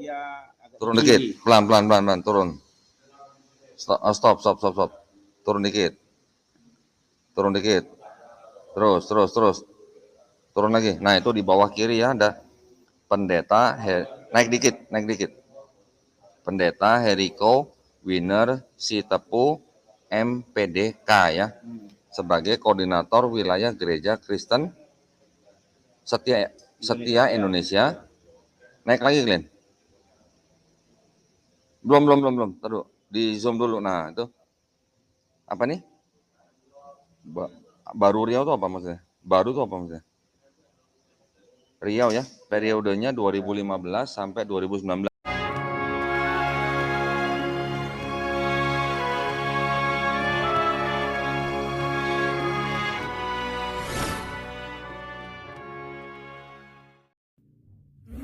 dia agak Turun tinggi. dikit, pelan, turun. Stop. Turun dikit. Terus. Turun lagi. Nah, itu di bawah kiri ya ada pendeta, naik dikit. Pendeta Heriko Winner Sitepu MPDK ya. Sebagai koordinator wilayah Gereja Kristen Setia Indonesia. Naik lagi, Glenn. Belum. Taruh. Di zoom dulu. Nah, itu. Apa nih? Baru Riau itu apa maksudnya? Baru itu apa maksudnya? Riau ya. Periodenya 2015 sampai 2019.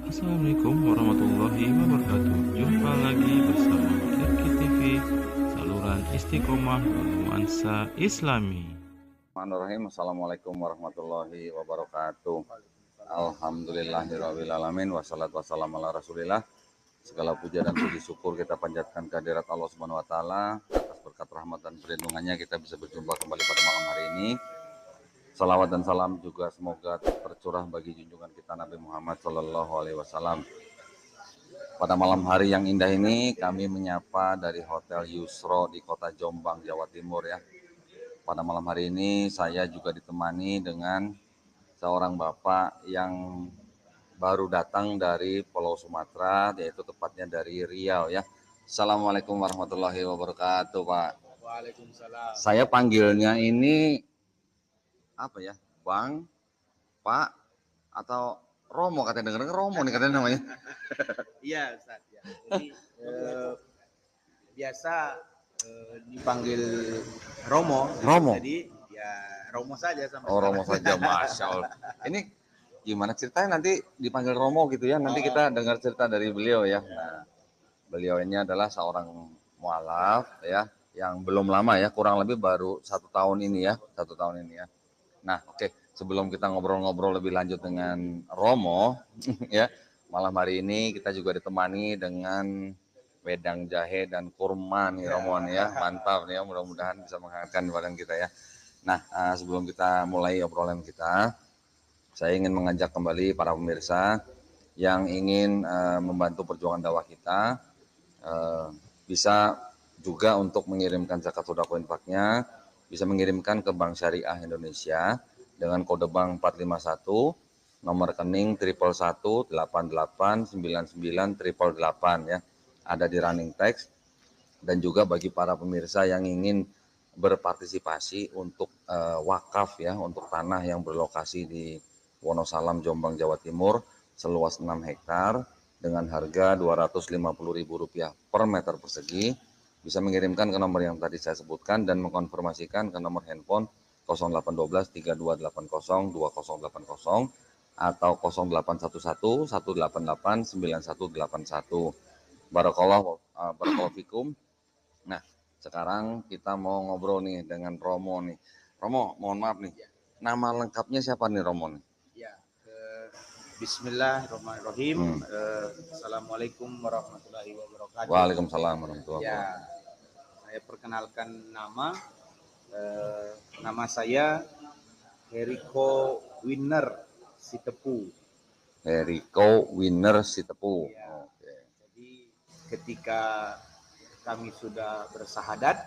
Assalamualaikum warahmatullahi wabarakatuh. Jumpa lagi bersama Erki TV, saluran istiqomah bernuansa Islami. Bismillahirrahmanirrahim. Assalamualaikum warahmatullahi wabarakatuh. Alhamdulillahirabbil alamin wassalatu wassalamu ala Rasulillah. Segala puja dan puji syukur kita panjatkan kehadirat Allah Subhanahu wa taala. Atas berkat rahmat dan perlindungannya kita bisa berjumpa kembali pada malam hari ini. Salawat dan salam juga semoga tercurah bagi junjungan kita Nabi Muhammad Sallallahu Alaihi Wasallam. Pada malam hari yang indah ini kami menyapa dari Hotel Yusro di Kota Jombang, Jawa Timur ya. Pada malam hari ini saya juga ditemani dengan seorang bapak yang baru datang dari Pulau Sumatera, yaitu tepatnya dari Riau ya. Assalamualaikum warahmatullahi wabarakatuh, Pak. Waalaikumsalam. Saya panggilnya ini apa ya, Bang, Pak, atau Romo, katanya dengar Romo nih katanya namanya. Iya, Ustaz. Ya. Jadi biasa dipanggil Romo. Romo. Jadi ya Romo saja sampai Oh, sekarang. Romo saja, Masya Allah. Ini gimana ceritanya nanti dipanggil Romo gitu ya? Nanti kita dengar cerita dari beliau ya. Nah, beliau ini adalah seorang mualaf ya, yang belum lama ya, kurang lebih baru 1 tahun ini ya, 1 tahun ini ya. Nah, oke. Sebelum kita ngobrol-ngobrol lebih lanjut dengan Romo, ya, malam hari ini kita juga ditemani dengan wedang jahe dan kurma nih Romo nih ya, mantap nih ya, mudah-mudahan bisa menghangatkan badan kita ya. Nah, sebelum kita mulai obrolan kita, saya ingin mengajak kembali para pemirsa yang ingin membantu perjuangan dakwah kita, bisa juga untuk mengirimkan zakat sedekah infaknya, bisa mengirimkan ke Bank Syariah Indonesia dengan kode bank 451, nomor rekening 111889988 ya, ada di running text. Dan juga bagi para pemirsa yang ingin berpartisipasi untuk wakaf ya, untuk tanah yang berlokasi di Wonosalam, Jombang, Jawa Timur, seluas 6 hektar dengan harga Rp250.000 per meter persegi, bisa mengirimkan ke nomor yang tadi saya sebutkan dan mengkonfirmasikan ke nomor handphone 0812 3280 2080 atau 0811 188 9181. Barakallahu fikum. Nah, sekarang kita mau ngobrol nih dengan Romo nih. Romo, mohon maaf nih. Nama lengkapnya siapa nih Romo nih? Ya, Bismillahirrahmanirrahim. Assalamualaikum warahmatullahi wabarakatuh. Waalaikumsalam warahmatullahi Ya, wabarakatuh. saya perkenalkan nama saya Heriko Winner Sitepu. Heriko Winner Sitepu. Ya. Oke. Jadi ketika kami sudah bersahadat,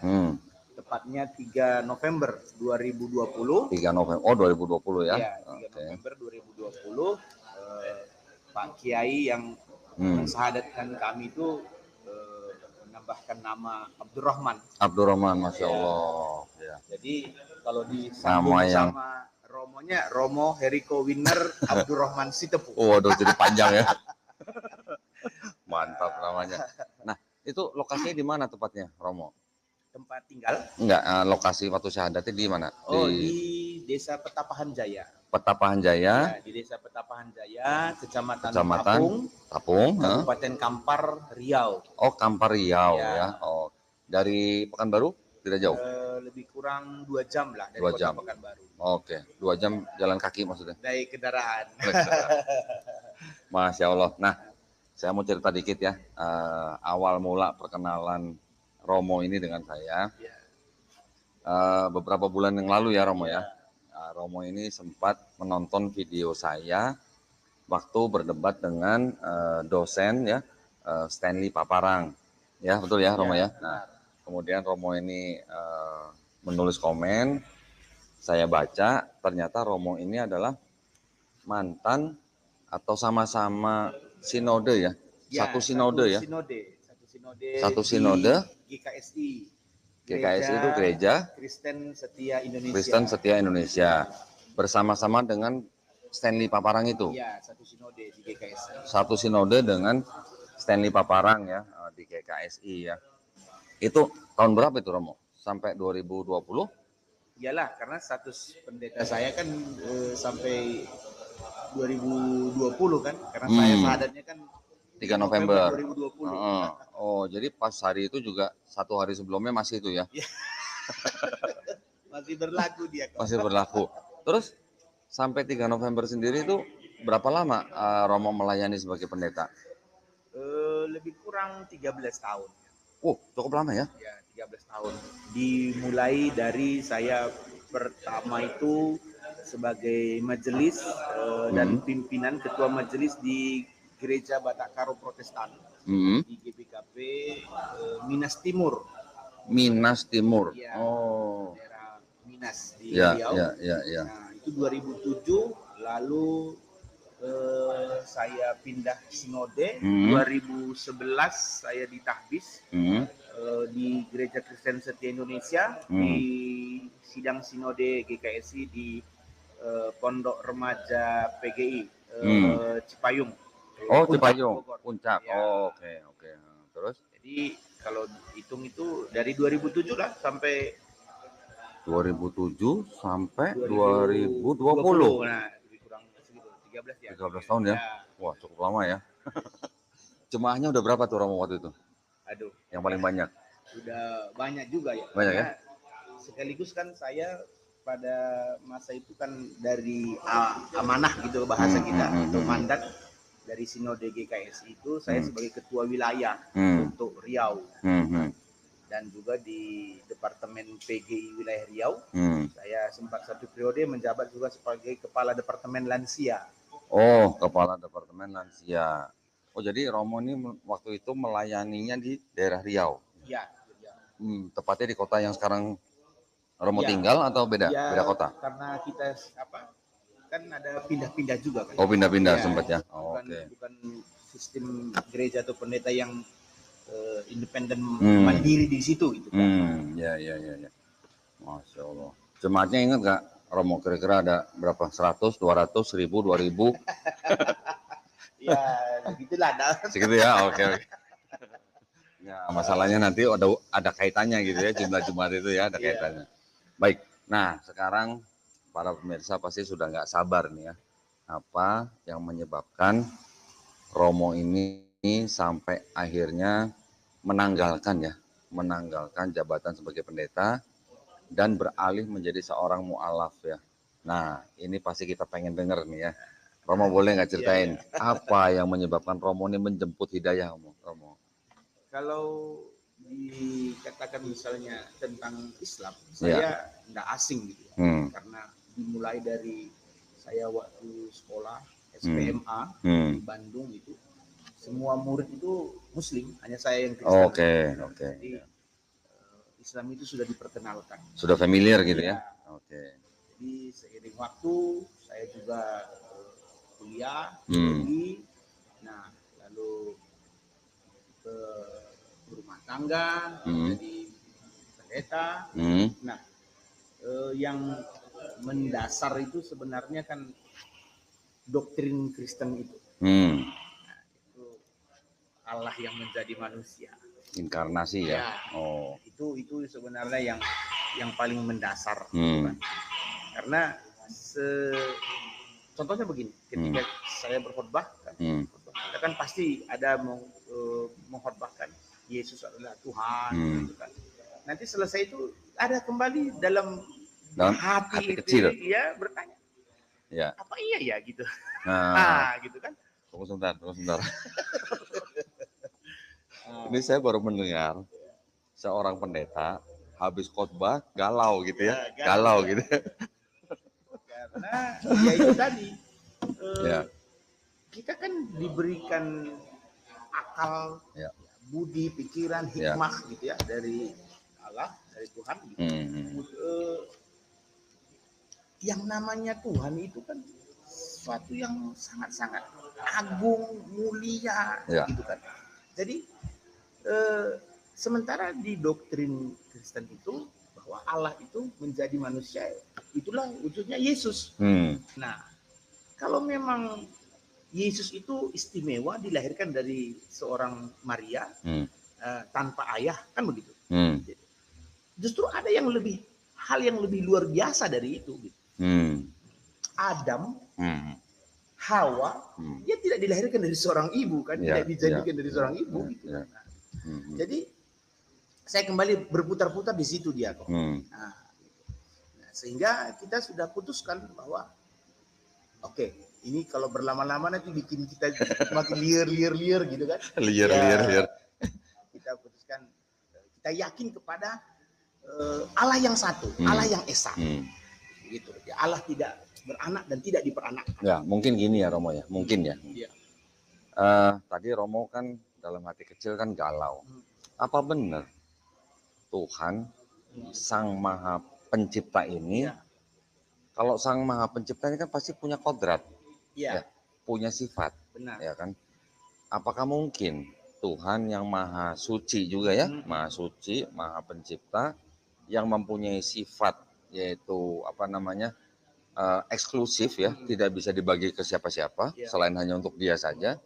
tepatnya 3 November 2020. 3 November, oh 2020 ya? Iya, 3 November 2020, Pak Kiai yang mensahadatkan kami itu menambahkan nama Abdurrahman. Abdurrahman, Masya Allah. Ya. Jadi kalau disambung sama Romonya, Romo Heriko Winner Abdurrahman Sitepu. Waduh, jadi panjang ya. Mantap namanya. Nah, itu lokasinya di mana tepatnya, Romo? Tempat tinggal? Enggak, lokasi waktu syahadatnya di mana? Oh, di Desa Petapahan Jaya. Petapahan Jaya. Ya, di Desa Petapahan Jaya, Kecamatan Tapung, Kabupaten Kampar, Riau. Oh, Kampar Riau ya. Oh, dari Pekanbaru tidak jauh? Lebih kurang 2 jam lah dari 2 Kota jam. Pekanbaru. Oke, 2 jam jalan kaki maksudnya? Dari kendaraan. Masya Allah. Nah, Saya mau cerita dikit ya, awal mula perkenalan Romo ini dengan saya. Ya. Beberapa bulan yang lalu ya Romo ya. Romo ini sempat menonton video saya waktu berdebat dengan dosen ya, Stanley Paparang. Ya betul ya Romo ya. Nah, kemudian Romo ini menulis komen, saya baca, ternyata Romo ini adalah mantan atau sama-sama sinode ya. Ya, Satu sinode ya. Satu di sinode. GKSI. GKSI itu Gereja Kristen Setia Indonesia. Kristen Setia Indonesia. Bersama-sama dengan Stanley Paparang itu. Iya, satu sinode di GKSI. Satu sinode dengan Stanley Paparang ya di GKSI ya. Itu tahun berapa itu Romo? Sampai 2020? Iyalah, karena status pendeta saya kan sampai 2020 kan, karena saya sahadatnya kan 3 November 2020. Oh, jadi pas hari itu juga satu hari sebelumnya masih itu ya? Masih berlaku dia. Masih berlaku. Terus sampai 3 November sendiri itu berapa lama Romo melayani sebagai pendeta? Lebih kurang 13 tahun. Oh, cukup lama ya? Ya, 13 tahun. Dimulai dari saya pertama itu sebagai majelis dan pimpinan ketua majelis di Gereja Batak Karo Protestan di GBKP Minas Timur. Minas Timur. Ya, oh. daerah Minas di Ya, Riau. ya. Nah, itu 2007, lalu saya pindah sinode. 2011 saya ditahbis di Gereja Kristen Setia Indonesia di sidang sinode GKSI di Pondok Remaja PGI Cipayung. Oh, Puncak, Cipayung, Bogor. Puncak. Ya. Oh, oke. Terus? Jadi kalau hitung itu dari 2007 lah sampai 2007 sampai 2020. Nah, lebih kurang segitu, 13 ya. 13 tahun ya? Wah, cukup lama ya. Jemaahnya udah berapa tuh Romo waktu itu? Aduh, yang paling banyak? Udah banyak juga ya. Banyak ya? Sekaligus kan saya pada masa itu kan dari amanah gitu bahasa kita, atau mandat dari Sinode GKSI itu saya sebagai ketua wilayah untuk Riau. Dan juga di Departemen PGI Wilayah Riau, saya sempat satu periode menjabat juga sebagai Kepala Departemen Lansia. Oh, Kepala Departemen Lansia. Oh, jadi Romo ini waktu itu melayaninya di daerah Riau? Ya. Tepatnya di kota yang sekarang Romo tinggal atau beda kota? Karena kita kan ada pindah-pindah juga kan. Oh, pindah-pindah sempat ya. Oh, bukan sistem gereja atau pendeta yang independen mandiri di situ gitu kan. Ya. Masya Allah. Jemaatnya ingat gak Romo kira-kira ada berapa? 100, 200, 1000, 2000? Ya, begitulah. Segitu ya, oke. Ya, masalahnya nanti ada kaitannya gitu ya, jumlah jemaat itu ya ada kaitannya. Baik, nah sekarang para pemirsa pasti sudah nggak sabar nih ya, apa yang menyebabkan Romo ini sampai akhirnya menanggalkan jabatan sebagai pendeta dan beralih menjadi seorang mu'alaf ya. Nah, ini pasti kita pengen dengar nih ya. Romo boleh nggak ceritain apa yang menyebabkan Romo ini menjemput hidayah, Romo? Kalau dikatakan misalnya tentang Islam, saya nggak asing gitu ya. Karena dimulai dari saya waktu sekolah SPMA di Bandung itu, semua murid itu Muslim, hanya saya yang Kristen. Oke. Jadi Islam itu sudah diperkenalkan. Sudah familiar gitu ya? Oke. Jadi seiring waktu saya juga kuliah, nah lalu ke rumah tangga, jadi pendeta. Nah, yang mendasar itu sebenarnya kan doktrin Kristen itu. Nah, itu Allah yang menjadi manusia. Inkarnasi ya. Oh. Itu sebenarnya yang paling mendasar. Kan? Karena contohnya begini, ketika saya berkhotbah kita kan pasti ada mengkhotbahkan Yesus adalah Tuhan gitu kan. Nanti selesai itu ada kembali dalam hati kecil ya bertanya. Ya. Apa iya ya gitu. Nah, gitu kan. Tunggu sebentar. Ini saya baru mendengar seorang pendeta habis khotbah galau gitu ya, galau gitu. Karena ya itu tadi Ya. kita kan diberikan akal, Ya. budi, pikiran, hikmah gitu ya dari Allah, dari Tuhan. Gitu. Yang namanya Tuhan itu kan sesuatu yang sangat-sangat agung, mulia, gitu kan. Jadi sementara di doktrin Kristen itu bahwa Allah itu menjadi manusia, itulah wujudnya Yesus. Nah, kalau memang Yesus itu istimewa, dilahirkan dari seorang Maria tanpa ayah, kan begitu. Justru ada hal yang lebih luar biasa dari itu. Gitu. Adam, Hawa, dia tidak dilahirkan dari seorang ibu, kan? Tidak dijadikan dari seorang ibu. Gitu. Nah, jadi saya kembali berputar-putar di situ dia kok. Nah, sehingga kita sudah putuskan bahwa oke, ini kalau berlama-lama nanti bikin kita makin liar gitu kan. Liar. Kita putuskan, kita yakin kepada Allah yang satu, Allah yang esa. Gitu. Ya, Allah tidak beranak dan tidak diperanak. Ya, mungkin gini ya Romo ya, mungkin ya. Tadi Romo kan dalam hati kecil kan galau. Apa benar Tuhan Sang Maha Pencipta ini, kalau Sang Maha Pencipta ini kan pasti punya kodrat, punya sifat, ya kan? Apakah mungkin Tuhan yang Maha Suci juga ya, Maha Suci, Maha Pencipta, yang mempunyai sifat yaitu eksklusif ya, tidak bisa dibagi ke siapa-siapa selain hanya untuk dia saja,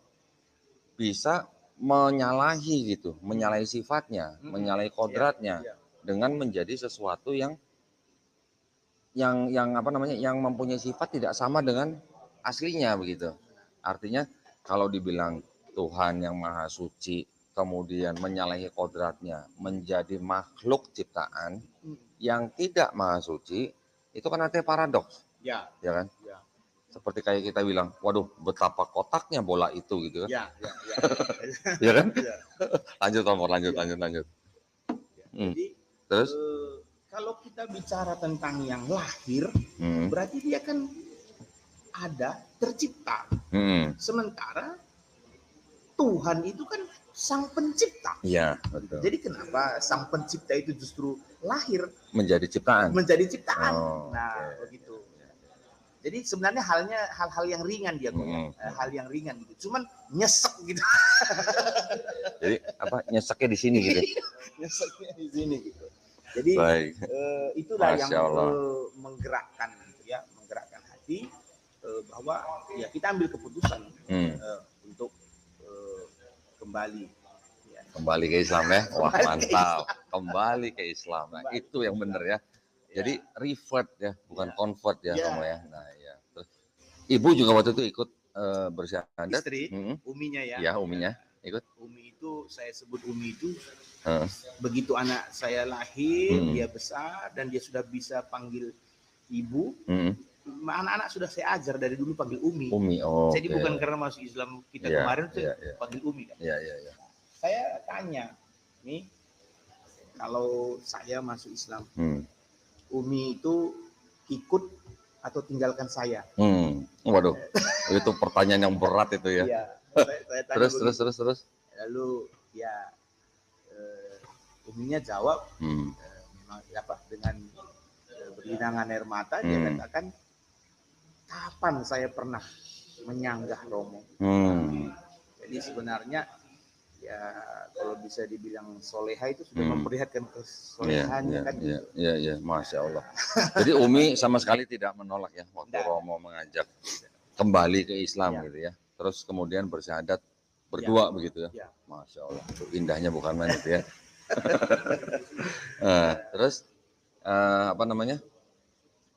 bisa menyalahi gitu, menyalahi sifatnya, menyalahi kodratnya dengan menjadi sesuatu yang mempunyai sifat tidak sama dengan aslinya begitu. Artinya kalau dibilang Tuhan yang Maha Suci kemudian menyalahi kodratnya menjadi makhluk ciptaan yang tidak Maha Suci, itu kan artinya paradoks. Ya kan? Seperti kayak kita bilang, waduh betapa kotaknya bola itu gitu kan. Ya kan? Lanjut Omor, lanjut. Jadi terus kalau kita bicara tentang yang lahir, berarti dia kan ada, tercipta. Sementara Tuhan itu kan Sang Pencipta. Iya, betul. Jadi kenapa Sang Pencipta itu justru lahir menjadi ciptaan? Nah, begitu. Jadi sebenarnya hal-hal yang ringan dia kok, hal yang ringan gitu. Cuman nyesek gitu. Jadi nyeseknya di sini gitu. Nyeseknya di sini gitu. Jadi itulah yang menggerakkan gitu ya, menggerakkan hati bahwa ya kita ambil keputusan untuk kembali ke Islam ya. Wah, mantap. Kembali ke Islam. Nah, itu yang benar ya. Jadi revert ya, bukan convert ya Romo ya. Nah, ya. Terus Ibu juga waktu itu ikut bersyahadat. Istri, uminya ya. Iya, uminya ikut. Umi itu saya sebut Umi itu begitu anak saya lahir, dia besar dan dia sudah bisa panggil ibu. Anak-anak sudah saya ajar dari dulu panggil Umi. Jadi bukan karena masuk Islam kita kemarin panggil Umi kan. Saya tanya, nih kalau saya masuk Islam, Umi itu ikut atau tinggalkan saya? Waduh, itu pertanyaan yang berat itu ya. Saya tanya terus. Lalu ya Uminya jawab dengan berlinangan air mata, dia katakan, kapan saya pernah menyanggah Romo? Jadi sebenarnya ya kalau bisa dibilang soleha itu sudah memperlihatkan kesolehannya kan. Iya, Masya Allah. Jadi Umi sama sekali tidak menolak ya waktu Romo mengajak kembali ke Islam gitu ya. Terus kemudian bersyahadat berdua begitu ya. Masya Allah, itu indahnya bukan main itu ya. Terus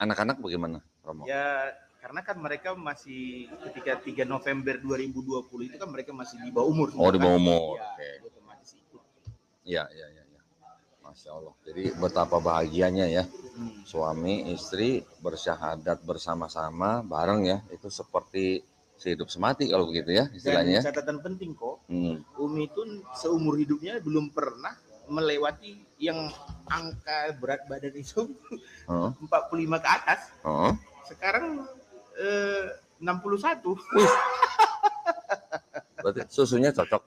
anak-anak bagaimana Romo? Ya karena kan mereka masih ketika 3 November 2020 itu kan mereka masih di bawah umur. Di bawah umur. Otomatis ikut. Iya. Masya Allah. Jadi betapa bahagianya ya. Suami istri bersyahadat bersama-sama bareng ya. Itu seperti sehidup semati kalau begitu ya Dan istilahnya. catatan penting kok, Hmm. Umi itu seumur hidupnya belum pernah melewati yang angka berat badan itu Oh. 45 ke atas. Oh. Sekarang 61. Wih. Berarti susunya cocok.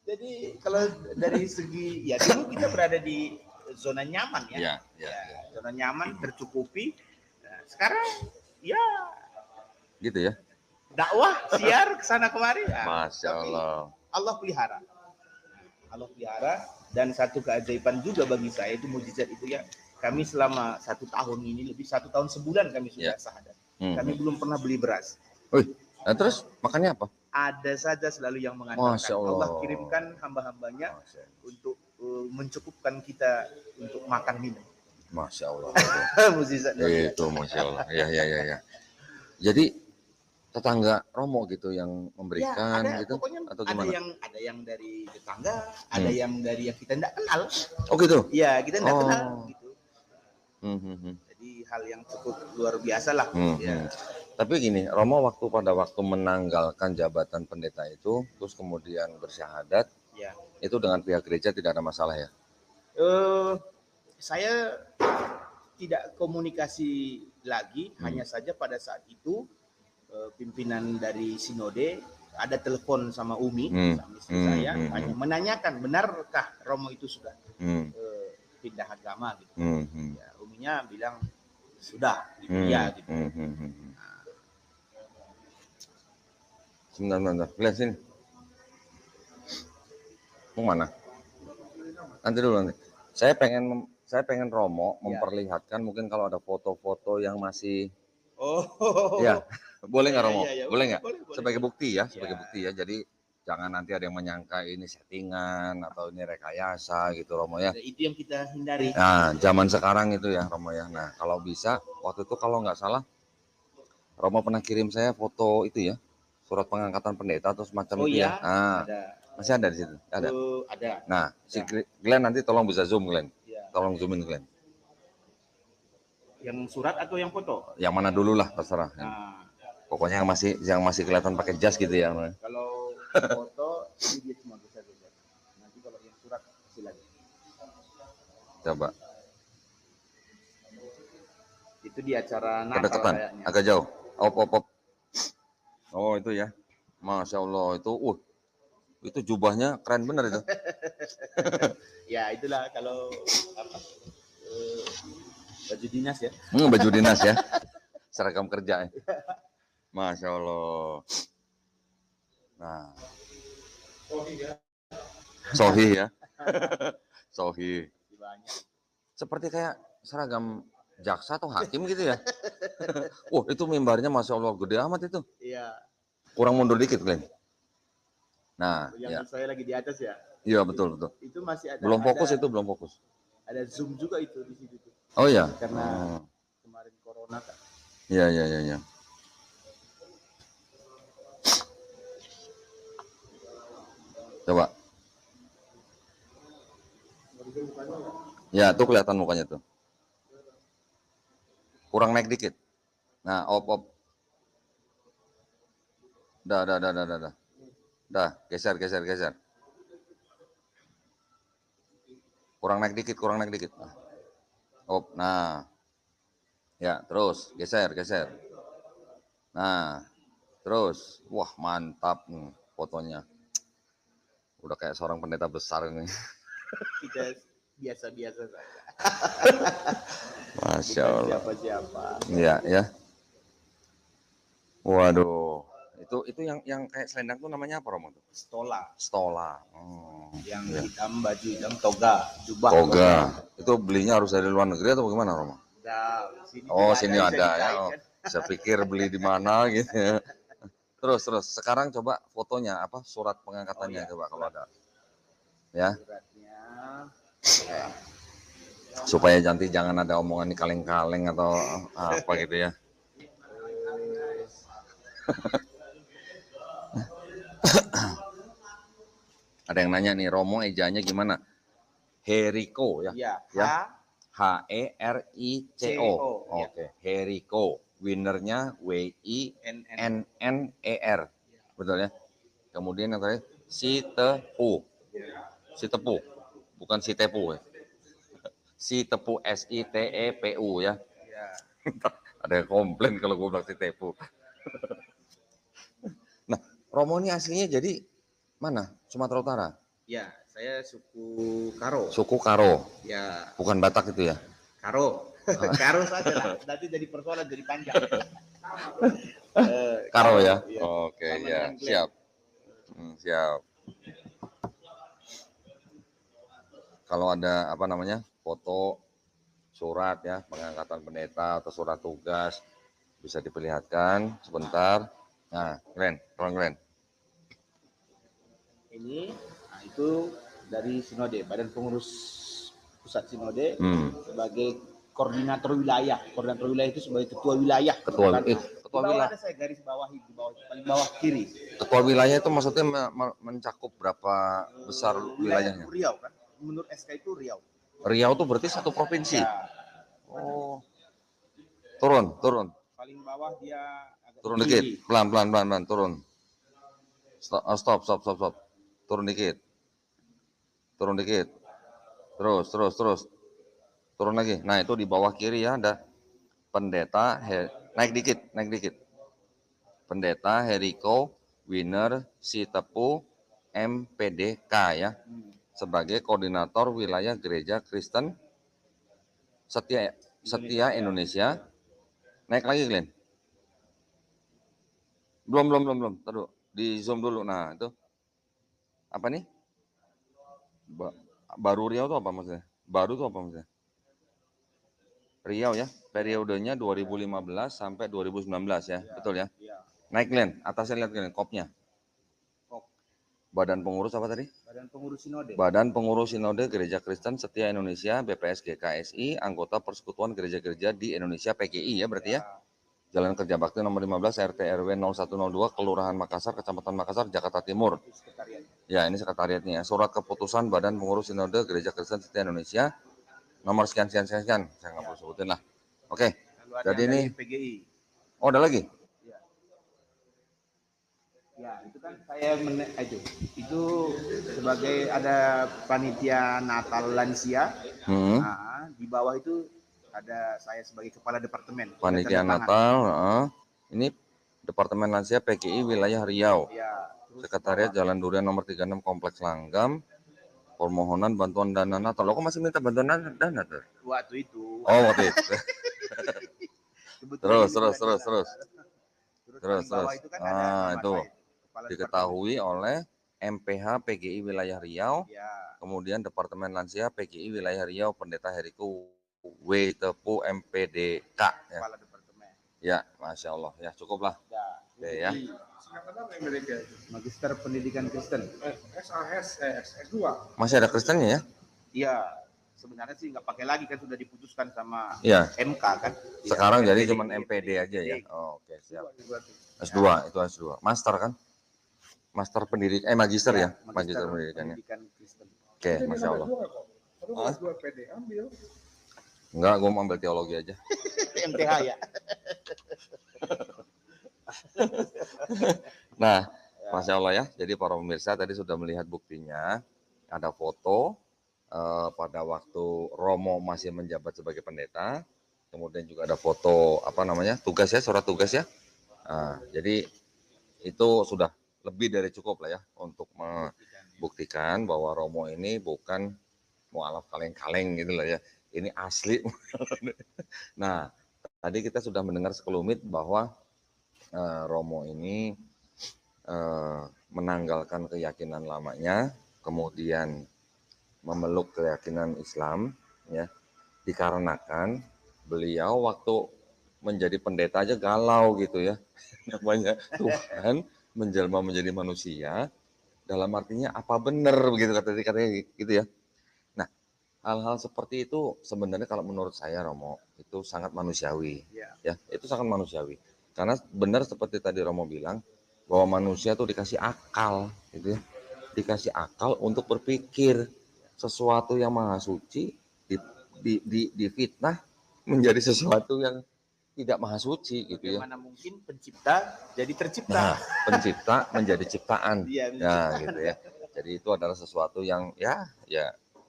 Jadi kalau dari segi ya dulu kita berada di zona nyaman ya. Ya. Zona nyaman tercukupi. Nah, sekarang ya Gitu ya. dakwah siar kesana kemari. Ya. Masya Tapi Allah. Allah pelihara. Allah pelihara dan satu keajaiban juga bagi saya itu mujizat itu ya. Kami selama 1 tahun ini lebih 1 tahun sebulan kami sudah syahadat. Kami belum pernah beli beras. Wih, nah terus makannya apa? Ada saja selalu yang mengantarkan. Masya Allah. Allah kirimkan hamba-hambanya untuk mencukupkan kita untuk makan minum. Masya Allah. Mujizat luar biasa. Itu Masya Allah. Ya. Jadi tetangga Romo gitu yang memberikan ada, gitu pokoknya atau gimana? ada yang dari tetangga, ada yang dari yang kita tidak kenal. Oh gitu. Iya, kita tidak kenal gitu. Jadi hal yang cukup luar biasa lah. Ya. Tapi gini, Romo pada waktu menanggalkan jabatan pendeta itu, terus kemudian bersyahadat, Ya. itu dengan pihak gereja tidak ada masalah ya? Saya tidak komunikasi lagi, hanya saja pada saat itu pimpinan dari sinode ada telepon sama Umi, sama istri saya, menanyakan benarkah Romo itu sudah pindah agama gitu. Ya, Uminya bilang sudah, gitu ya gitu. Sebentar. Lihat sini. Mau mana? Nanti dulu nanti. Saya pengen Romo memperlihatkan mungkin kalau ada foto-foto yang masih. Ya, boleh nggak Romo? Boleh nggak? Sebagai bukti ya, bukti ya. Jadi jangan nanti ada yang menyangka ini settingan atau ini rekayasa gitu Romo ya. Itu yang kita hindari. Nah, zaman sekarang itu ya Romo ya. Nah, kalau bisa waktu itu kalau nggak salah Romo pernah kirim saya foto itu ya. Surat pengangkatan pendeta atau semacam itu ya. Nah, ada. Masih ada di situ? Ada. Ada. Nah, si Glenn nanti tolong bisa zoom Glenn. Tolong zoomin Glenn. Yang surat atau yang foto? Yang mana dulu lah terserah. Nah. Pokoknya yang masih kelihatan pakai jas gitu ya. Kalau foto ini dia cuma bisa lihat. Nanti kalau yang surat kasih lagi. Coba. Itu di acara Natal kedekatan, kayaknya. agak jauh. Op. Oh itu ya. Masya Allah itu jubahnya keren bener itu. Ya itulah kalau baju dinas ya. Baju dinas ya. Seragam kerja ya. Masya Allah. Nah. Sohi ya. Sohi. Seperti kayak seragam jaksa atau hakim gitu ya. Itu mimbarnya Masya Allah gede amat itu. Iya. Kurang mundur dikit Glenn. Nah, yang saya lagi di atas ya. Iya betul. Itu masih ada. Belum fokus. Ada zoom juga itu di situ tuh. Oh iya. Karena kemarin corona kan. Iya. Coba. Ya, tuh kelihatan mukanya tuh. Kurang naik dikit. Nah, op. Dah. Dah, geser. Kurang naik dikit. Op, nah. Ya, terus geser. Nah, terus. Wah, mantap nih fotonya. Udah kayak seorang pendeta besar ini. Kita biasa-biasa saja. Masya Allah. Siapa-siapa. Iya. Waduh. Itu yang kayak selendang tuh namanya apa Romo tuh? Stola. Yang hitam, baju hitam, toga, jubah. Toga. Itu belinya harus dari luar negeri atau bagaimana Romo? Sini ada ya. Saya pikir beli di mana gitu ya. Terus sekarang coba fotonya apa surat pengangkatannya coba kalau ada. Ya. Suratnya. Supaya nanti jangan ada omongan ini kaleng-kaleng atau apa gitu ya. Ada yang nanya nih Romo ejanya gimana? Heriko ya. Ya. H-E-R-I-C-O. Oke. Heriko Winernya WINNER, betul ya. Kemudian yang terakhir Sitepu, Sitepu, bukan Sitepu ya. Sitepu, SITEPU ya. Ya. Ada yang komplain kalau gue bilang Sitepu. Nah, Romo ini aslinya jadi mana? Sumatera Utara. Ya, saya suku Karo. Suku Karo, Ya, bukan Batak itu ya. Karo. Karo saja lah. Nanti jadi persoalan jadi panjang. Karo ya. Iya. Oke Sama ya, dengan Glenn. siap. Siap. Kalau ada apa namanya foto, surat ya pengangkatan pendeta atau surat tugas bisa diperlihatkan sebentar. Nah, Glenn, tolong Glenn. Ini, nah itu dari Sinode, Badan Pengurus Pusat Sinode sebagai koordinator wilayah. Koordinator wilayah itu sebagai ketua wilayah. Ketua wilayah. Ada saya garis bawahi di bawah paling bawah kiri. Ketua wilayah itu maksudnya mencakup berapa besar wilayahnya? Riau kan. Menurut SK itu Riau. Riau itu berarti satu provinsi. Ya. Oh. Turun. Paling bawah dia agak Turun dikit. Pelan, turun. Stop. Turun dikit. Terus. Turun lagi. Nah, itu di bawah kiri ya ada pendeta, naik dikit. Pendeta Heriko Winer Sitepu MPDK ya. Sebagai koordinator wilayah Gereja Kristen Setia Indonesia. Naik lagi, Glenn. Belum. Taruh. Di zoom dulu. Nah, itu. Apa nih? Baru Riau itu apa maksudnya? Riau ya. Periodenya 2015 sampai 2019 ya. Betul ya? Naik, Glenn. Atasnya lihat, Glenn. Kopnya. Badan pengurus apa tadi? Badan Pengurus Sinode Gereja Kristen Setia Indonesia BPSG KSI, anggota Persekutuan Gereja-Gereja di Indonesia PGI ya berarti ya. Jalan Kerja Bakti nomor 15 RT RW 0102 Kelurahan Makassar, Kecamatan Makassar, Jakarta Timur. Ya, ini sekretariatnya. Surat keputusan Badan Pengurus Sinode Gereja Kristen Setia Indonesia nomor sekian. Saya nggak perlu sebutin lah. Oke. Jadi ini PGI. Oh, ada lagi? Ya, itu kan saya itu sebagai ada panitia Natal lansia. Nah, di bawah itu ada saya sebagai kepala departemen. Panitia Natal, ini Departemen Lansia PGI Wilayah Riau. Ya, Sekretariat Jalan Durian nomor 36 Kompleks Langgam. Permohonan bantuan dana Natal. Lo kok masih minta bantuan dana tuh? Waktu itu. Oh, waktu itu. Terus. Itu kan ada itu diketahui oleh MPH PGI Wilayah Riau. Ya. Kemudian Departemen Lansia PGI Wilayah Riau Pendeta Heriko W. Tepu MPDK ya. Kepala departemen. Ya, Masya Allah ya, cukup lah. Ya. Magister Pendidikan Kristen. S2. Masih ada Kristennya ya? Iya. Sebenarnya sih nggak pakai lagi kan, sudah diputuskan sama MK kan. Sekarang jadi cuma MPD aja ya. Oh, oke, siap. S2 itu S2. Master kan? Master pendidikan, magister ya? Magister pendidikannya. Oke, Masya Allah. Enggak, gue mau ambil teologi aja. MTH ya. Nah, Masya Allah ya. Jadi para pemirsa tadi sudah melihat buktinya. Ada foto pada waktu Romo masih menjabat sebagai pendeta. Kemudian juga ada foto tugas ya, surat tugas ya. Nah, jadi itu sudah lebih dari cukup lah ya untuk membuktikan bahwa Romo ini bukan mualaf kaleng-kaleng gitu lah ya. Ini asli. Nah, tadi kita sudah mendengar sekelumit bahwa Romo ini menanggalkan keyakinan lamanya, kemudian memeluk keyakinan Islam, ya, dikarenakan beliau waktu menjadi pendeta aja galau gitu ya, namanya Tuhan menjelma menjadi manusia, dalam artinya apa benar begitu katanya gitu ya. Nah, hal-hal seperti itu sebenarnya kalau menurut saya Romo itu sangat manusiawi, ya, itu sangat manusiawi. Karena benar seperti tadi Romo bilang bahwa manusia tuh dikasih akal, gitu ya, dikasih akal untuk berpikir sesuatu yang maha suci difitnah menjadi sesuatu yang tidak maha suci gitu ya. Bagaimana mungkin pencipta jadi tercipta? Nah, pencipta menjadi ciptaan. Iya, Nah, menciptakan. gitu ya. Jadi itu adalah sesuatu yang ya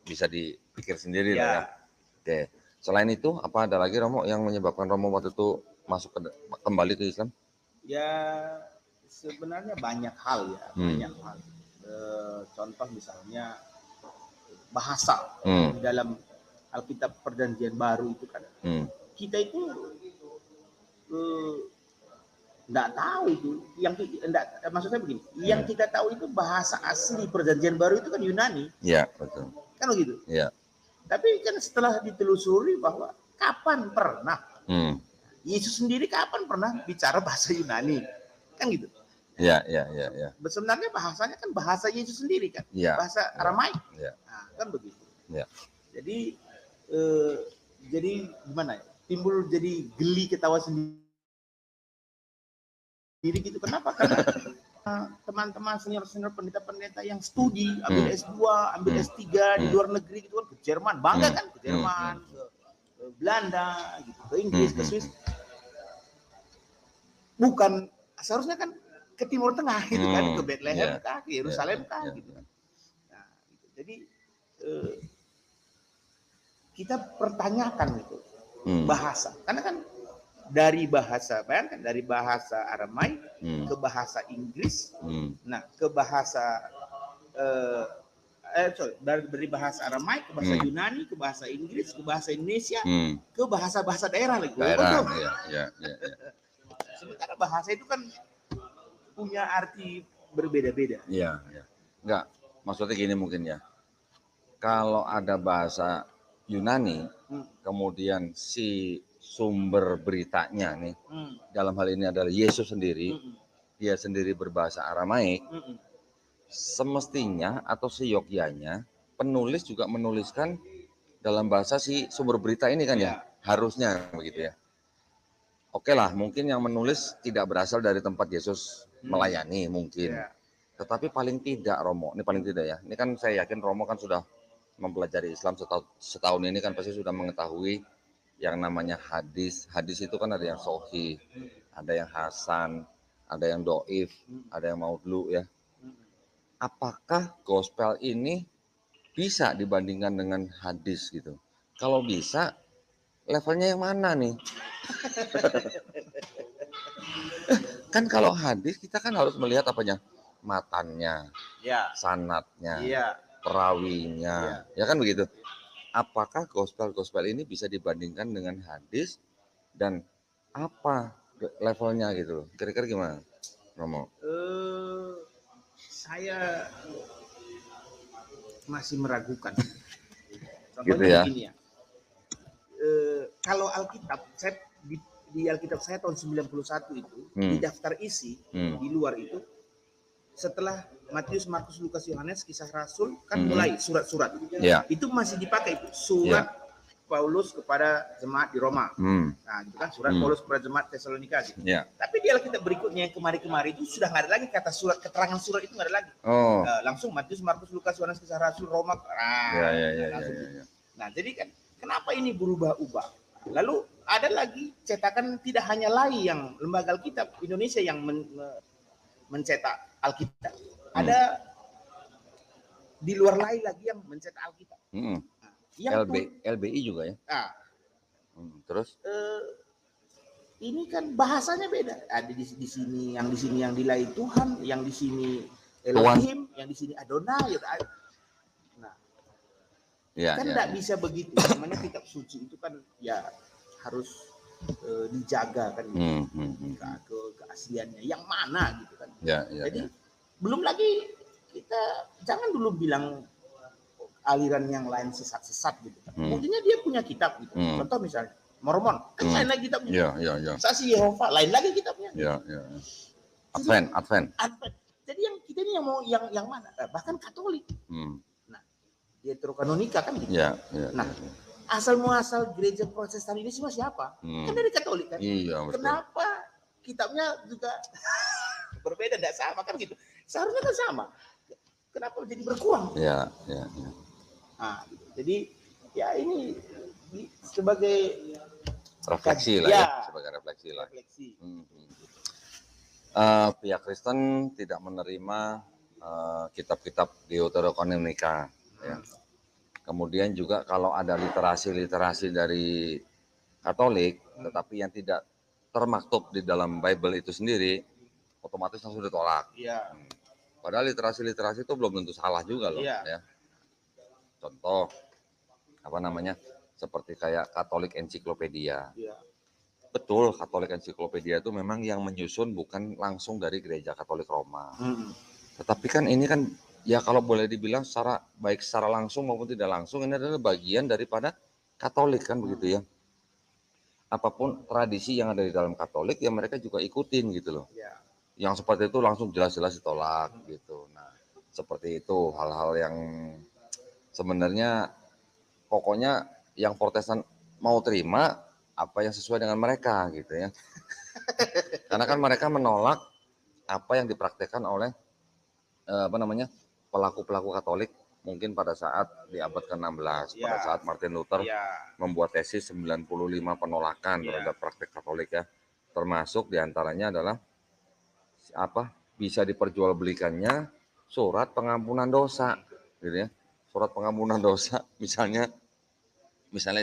bisa dipikir sendiri lah Iya. ya. Oke. Selain itu, apa ada lagi Romo yang menyebabkan Romo waktu itu kembali ke Islam? Ya sebenarnya banyak hal ya, banyak hal. Contoh misalnya bahasa di dalam Alkitab Perjanjian Baru itu kan kita itu enggak tahu itu. Maksud saya begini, yang kita tahu itu bahasa asli Perjanjian Baru itu kan Yunani. Iya, betul. Kan begitu. Iya. Tapi kan setelah ditelusuri bahwa kapan pernah Yesus sendiri kapan pernah bicara bahasa Yunani? Kan gitu. Iya. Sebenarnya bahasanya kan bahasa Yesus sendiri kan, bahasa Aramaik. Nah, kan begitu. Ya. Jadi gimana ya? Timbul jadi geli ketawa sendiri gitu. Kenapa? Karena teman-teman senior pendeta-pendeta yang studi, ambil S2, ambil S3 di luar negeri gitu kan, ke Jerman, bangga kan ke Jerman, ke Belanda gitu, ke Inggris, ke Swiss. Bukan seharusnya kan ke Timur Tengah gitu kan, ke Bethlehem kah, ke Yerusalem kah gitu. Nah, gitu. Jadi kita pertanyakan itu bahasa, karena kan dari bahasa, bayangkan dari bahasa Aramaik ke bahasa Inggris, nah ke bahasa dari bahasa Aramaik ke bahasa Yunani, ke bahasa Inggris, ke bahasa Indonesia, ke bahasa-bahasa daerah lagi. Daerah, ya. Sementara bahasa itu kan punya arti berbeda-beda. Iya. Enggak, maksudnya gini mungkin ya. Kalau ada bahasa Yunani, kemudian si sumber beritanya nih, dalam hal ini adalah Yesus sendiri, dia sendiri berbahasa Aramaik, semestinya atau seyogyanya penulis juga menuliskan dalam bahasa si sumber berita ini kan ya, harusnya begitu ya. Oke lah, mungkin yang menulis tidak berasal dari tempat Yesus melayani mungkin, tetapi paling tidak Romo, ini paling tidak ya, ini kan saya yakin Romo kan sudah mempelajari Islam setahun ini kan pasti sudah mengetahui yang namanya hadis. Hadis itu kan ada yang sahih, ada yang hasan, ada yang doif, ada yang maudlu ya. Apakah gospel ini bisa dibandingkan dengan hadis gitu? Kalau bisa, levelnya yang mana nih? Kan kalau hadis kita kan harus melihat apanya? Matannya, sanadnya, perawinya, ya kan begitu. Apakah gospel ini bisa dibandingkan dengan hadis dan apa levelnya gitu? Kira-kira gimana, Romo? Saya masih meragukan. Contohnya gitu ya. begini ya. Kalau Alkitab, saya di Alkitab saya tahun 91 itu di daftar isi di luar itu setelah Matius, Markus, Lukas, Yohanes, Kisah Rasul kan mulai surat-surat. Itu masih dipakai itu surat Paulus kepada jemaat di Roma. Nah, itu kan surat Paulus kepada jemaat Tesalonika gitu. Tapi di Alkitab berikutnya yang kemari-kemari itu sudah nggak ada lagi kata surat, keterangan surat itu nggak ada lagi. Langsung Matius, Markus, Lukas, Yohanes, Kisah Rasul, Roma. Nah, jadi kan kenapa ini berubah-ubah? Lalu ada lagi cetakan tidak hanya LAI yang lembaga Alkitab Indonesia yang mencetak Alkitab. Ada di luar LAI lagi yang mencetak Alkitab. LBI juga ya. Terus? Ini kan bahasanya beda. Ada di sini yang di LAI Tuhan, yang di sini Elohim, yang di sini Adonai. Nah, kan tidak bisa begitu. Namanya kitab suci itu kan ya harus dijaga kan, keasliannya. Yang mana gitu kan. Jadi belum lagi kita jangan dulu bilang aliran yang lain sesat-sesat gitu kan. Mungkinnya dia punya kitab gitu. Contoh misalnya Mormon, kan lain lagi kitabnya. Saksi Yehova, lain lagi kitabnya. Advent. Jadi yang kita ini yang mau yang mana? Bahkan Katolik. Nah, Deuterokanonika kan gitu. Nah, asal muasal gereja Protestan ini semua siapa? Kan dari Katolik kan. Kenapa kitabnya juga berbeda, tidak sama kan gitu? Seharusnya kan sama. Kenapa jadi berkurang? Nah, gitu. Jadi ya ini sebagai refleksi lah Ya. ya, sebagai refleksi lah. refleksi. Pihak Kristen tidak menerima kitab-kitab Deuterokanonika, ya. Kemudian juga kalau ada literasi dari Katolik, tetapi yang tidak termaktub di dalam Bible itu sendiri, otomatis langsung ditolak. Iya. Padahal literasi itu belum tentu salah juga loh. Iya. Ya. Contoh, seperti kayak Katolik Ensiklopedia. Iya. Betul, Katolik Ensiklopedia itu memang yang menyusun bukan langsung dari Gereja Katolik Roma. Tetapi kan ini kan, ya kalau boleh dibilang baik secara langsung maupun tidak langsung, ini adalah bagian daripada Katolik kan begitu ya. Apapun tradisi yang ada di dalam Katolik, ya mereka juga ikutin gitu loh. Iya. Yang seperti itu langsung jelas-jelas ditolak gitu. Nah, seperti itu hal-hal yang sebenarnya pokoknya yang Protestan mau terima apa yang sesuai dengan mereka gitu ya. Karena kan mereka menolak apa yang dipraktekkan oleh pelaku-pelaku Katolik mungkin pada saat di abad ke-16, pada saat Martin Luther membuat tesis 95 penolakan terhadap praktek Katolik ya. Termasuk diantaranya adalah bisa diperjualbelikannya surat pengampunan dosa gitu ya. Surat pengampunan dosa misalnya saya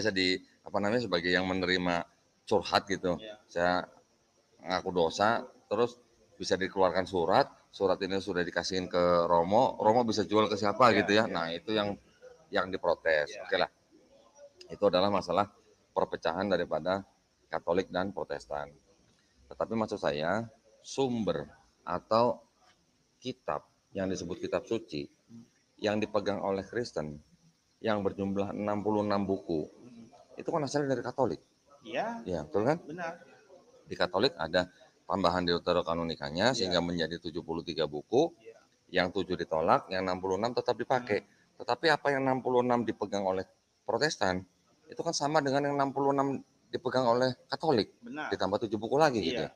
sebagai yang menerima curhat gitu. Saya ngaku dosa, terus bisa dikeluarkan surat ini sudah dikasihin ke Romo bisa jual ke siapa gitu ya. Nah, itu yang diprotes. Oke lah. Itu adalah masalah perpecahan daripada Katolik dan Protestan. Tetapi maksud saya, sumber atau kitab yang disebut kitab suci yang dipegang oleh Kristen yang berjumlah 66 buku itu kan asalnya dari Katolik. Iya. Ya, betul kan? Benar. Di Katolik ada tambahan Deuterokanonikanya sehingga menjadi 73 buku. Yang 7 ditolak, yang 66 tetap dipakai. Tetapi apa yang 66 dipegang oleh Protestan itu kan sama dengan yang 66 dipegang oleh Katolik. Benar. Ditambah 7 buku lagi gitu ya.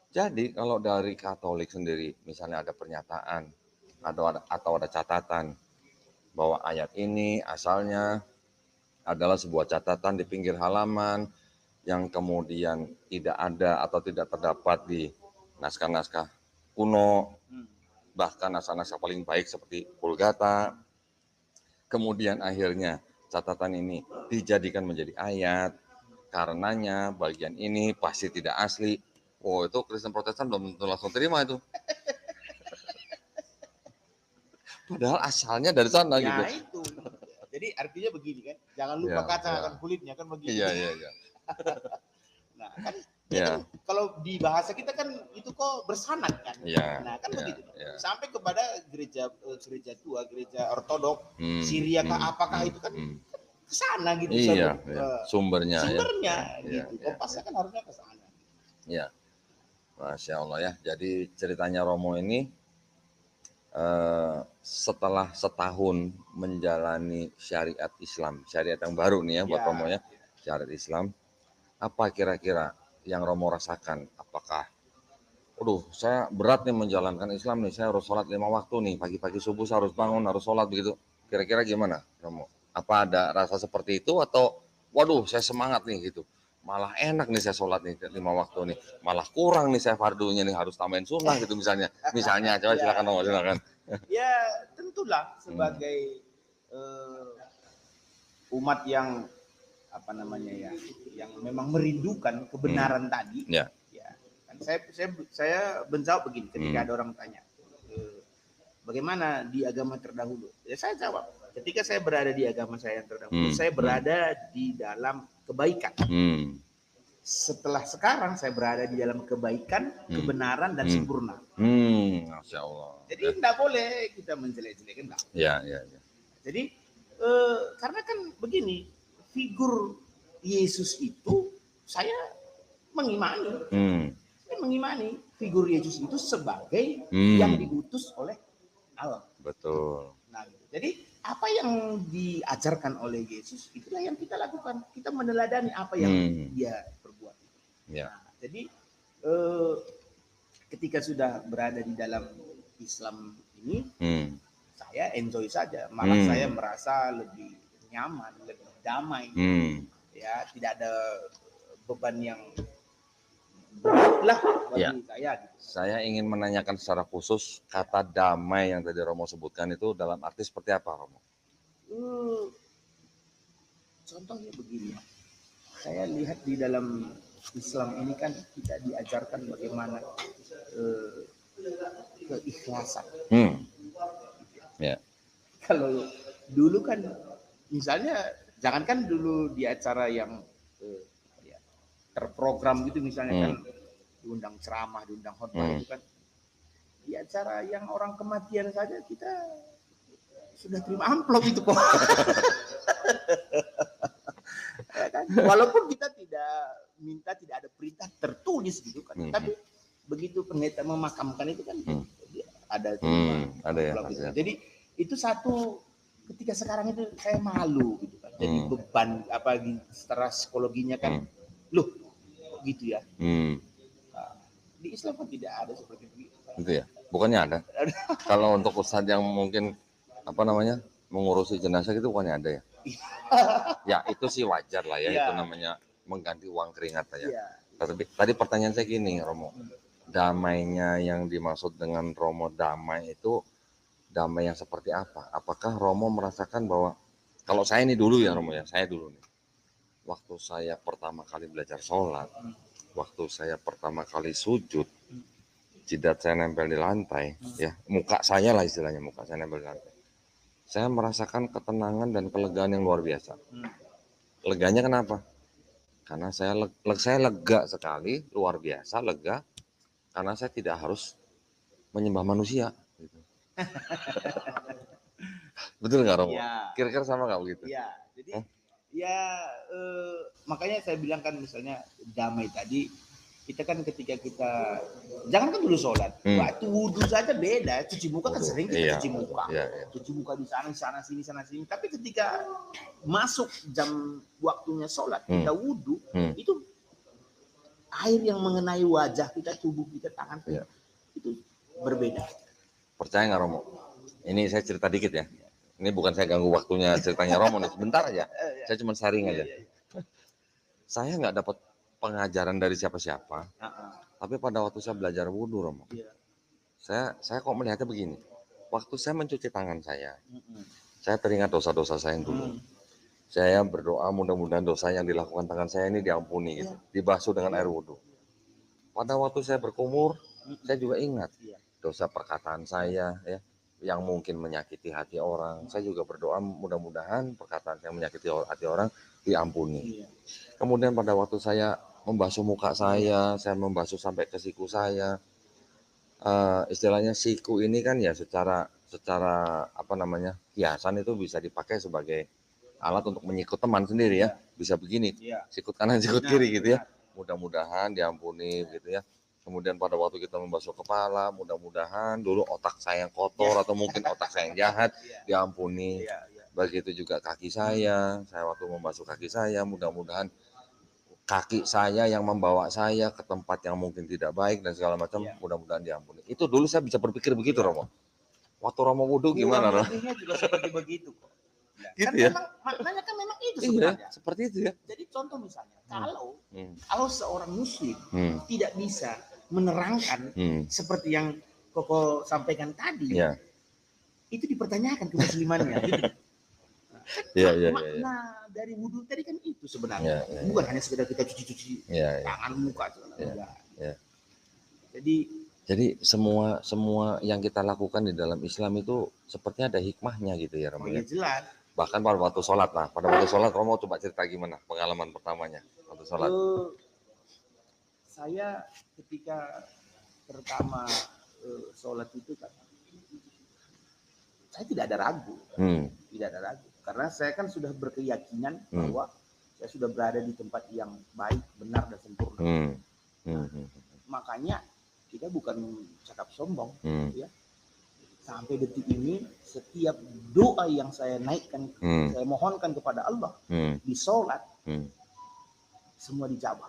Jadi kalau dari Katolik sendiri misalnya ada pernyataan atau ada catatan bahwa ayat ini asalnya adalah sebuah catatan di pinggir halaman yang kemudian tidak ada atau tidak terdapat di naskah-naskah kuno, bahkan naskah-naskah paling baik seperti Vulgata. Kemudian akhirnya catatan ini dijadikan menjadi ayat, karenanya bagian ini pasti tidak asli. Oh, itu Kristen Protestan belum tentu langsung terima itu. Padahal asalnya dari sana gitu. Itu. Jadi artinya begini kan, jangan lupa kacang akan kulitnya kan begitu. Iya. Nah kan, kan kalau di bahasa kita kan itu kok bersanad kan. Nah kan begitu. Sampai kepada gereja tua, gereja ortodok, Syria apakah itu kan ke sana gitu. Sumbernya gitu. Kompasnya kan harusnya ke sana. Iya. Masya Allah ya. Jadi ceritanya Romo ini setelah setahun menjalani syariat Islam, syariat yang baru nih ya buat Romo ya, syariat Islam, apa kira-kira yang Romo rasakan? Apakah, saya berat nih menjalankan Islam nih, saya harus sholat 5 waktu nih, pagi-pagi subuh saya harus bangun, harus sholat begitu. Kira-kira gimana Romo? Apa ada rasa seperti itu atau, waduh saya semangat nih gitu, malah enak nih saya sholat nih 5 waktu nih, malah kurang nih saya fardunya nih harus tambahin sunnah gitu misalnya coba silakan Romo, silakan. Ya tentulah sebagai umat yang yang memang merindukan kebenaran tadi. Kan saya menjawab begini ketika ada orang tanya bagaimana di agama terdahulu, ya saya jawab ketika saya berada di agama saya yang terdahulu saya berada di dalam kebaikan. Setelah sekarang saya berada di dalam kebaikan, kebenaran dan sempurna. Masya Allah. Jadi tidak boleh kita menjelek-jelekan. Ya. Jadi karena kan begini, figur Yesus itu saya mengimani. Saya mengimani figur Yesus itu sebagai yang diutus oleh Allah. Betul. Nah, jadi apa yang diajarkan oleh Yesus itulah yang kita lakukan. Kita meneladani apa yang dia perbuat. Nah, jadi ketika sudah berada di dalam Islam ini, saya enjoy saja. Malah saya merasa lebih nyaman, lebih damai. Ya, tidak ada beban yang berat lah bagi Ya. saya. Gitu. Saya ingin menanyakan secara khusus kata damai yang tadi Romo sebutkan itu dalam arti seperti apa, Romo? Contohnya begini, saya lihat di dalam Islam ini kan kita diajarkan bagaimana keikhlasan. Ya. Kalau dulu kan misalnya jangankan dulu di acara yang terprogram gitu misalnya kan diundang ceramah, diundang khotbah itu kan di acara yang orang kematian saja kita sudah terima amplop itu kok. Ya kan? Walaupun kita tidak minta, tidak ada perintah tertulis gitu kan, tapi begitu pendeta memakamkan itu kan ada ya, gitu. Jadi itu satu, ketika sekarang itu saya malu gitu kan. Jadi beban secara psikologinya kan, loh gitu ya. Nah, di Islam kan tidak ada seperti itu. Itu ya, bukannya ada. Kalau untuk ustadz yang mungkin mengurusi jenazah gitu bukannya ada ya? Ya itu sih wajar lah ya, itu namanya mengganti uang keringat ya. Tapi tadi pertanyaan saya gini, Romo, damainya yang dimaksud dengan Romo damai itu damai yang seperti apa? Apakah Romo merasakan bahwa kalau saya ini dulu ya Romo ya, saya dulu nih, waktu saya pertama kali belajar sholat, waktu saya pertama kali sujud, jidat saya nempel di lantai, ya muka saya lah istilahnya, muka saya nempel di lantai. Saya merasakan ketenangan dan kelegaan yang luar biasa. Leganya kenapa? Karena saya lega sekali, luar biasa lega, karena saya tidak harus menyembah manusia. Gitu. Betul nggak Romo? Ya. Kira-kira sama nggak begitu? Ya, jadi makanya saya bilang kan misalnya damai tadi, kita kan ketika kita jangan kan dulu sholat, waktu wudhu saja beda, cuci muka kan sering kita cuci muka, cuci muka di sana sini, tapi ketika masuk jam waktunya sholat kita wudhu, itu air yang mengenai wajah kita, tubuh kita, tangan kita, itu berbeda. Percaya nggak Romo? Ini saya cerita dikit ya. Ini bukan saya ganggu waktunya ceritanya Romo nih, sebentar aja. Saya cuma sharing aja. Saya nggak dapat pengajaran dari siapa-siapa, tapi pada waktu saya belajar wudhu, Romo, saya kok melihatnya begini. Waktu saya mencuci tangan saya teringat dosa-dosa saya yang dulu. Saya berdoa mudah-mudahan dosa yang dilakukan tangan saya ini diampuni, gitu, dibasuh dengan air wudhu. Pada waktu saya berkumur, saya juga ingat dosa perkataan saya, ya, yang mungkin menyakiti hati orang. Saya juga berdoa mudah-mudahan perkataan yang menyakiti hati orang diampuni. Kemudian pada waktu saya membasuh muka saya membasuh sampai ke siku saya. Istilahnya siku ini kan ya secara hiasan itu bisa dipakai sebagai alat untuk menyikut teman sendiri ya. Bisa begini, sikut kanan, sikut kiri gitu ya. Mudah-mudahan diampuni gitu ya. Kemudian pada waktu kita membasuh kepala, mudah-mudahan dulu otak saya yang kotor atau mungkin otak saya yang jahat diampuni. Begitu juga kaki saya waktu membasuh kaki saya, mudah-mudahan kaki saya yang membawa saya ke tempat yang mungkin tidak baik dan segala macam, mudah-mudahan diampuni. Itu dulu saya bisa berpikir begitu, Romo. Waktu Romo wudhu gimana, Romo? Juga seperti begitu kok. Gitu kan ya? Maknanya kan memang itu sebenarnya. Seperti itu ya. Jadi contoh misalnya, kalau seorang muslim tidak bisa menerangkan seperti yang Koko sampaikan tadi, itu dipertanyakan kemuslimannya. Gitu. Makna dari wudhu tadi kan itu sebenarnya, bukan hanya sekedar kita cuci-cuci tangan, muka, Jadi semua yang kita lakukan di dalam Islam itu sepertinya ada hikmahnya gitu ya, Romo. Jelas. Bahkan pada waktu sholat, pada waktu sholat Romo coba cerita gimana pengalaman pertamanya waktu sholat. Saya ketika pertama sholat itu kan, saya tidak ada ragu, karena saya kan sudah berkeyakinan bahwa saya sudah berada di tempat yang baik, benar dan sempurna. Makanya kita bukan cakap sombong, ya. Sampai detik ini setiap doa yang saya naikkan, saya mohonkan kepada Allah di sholat, semua dijawab.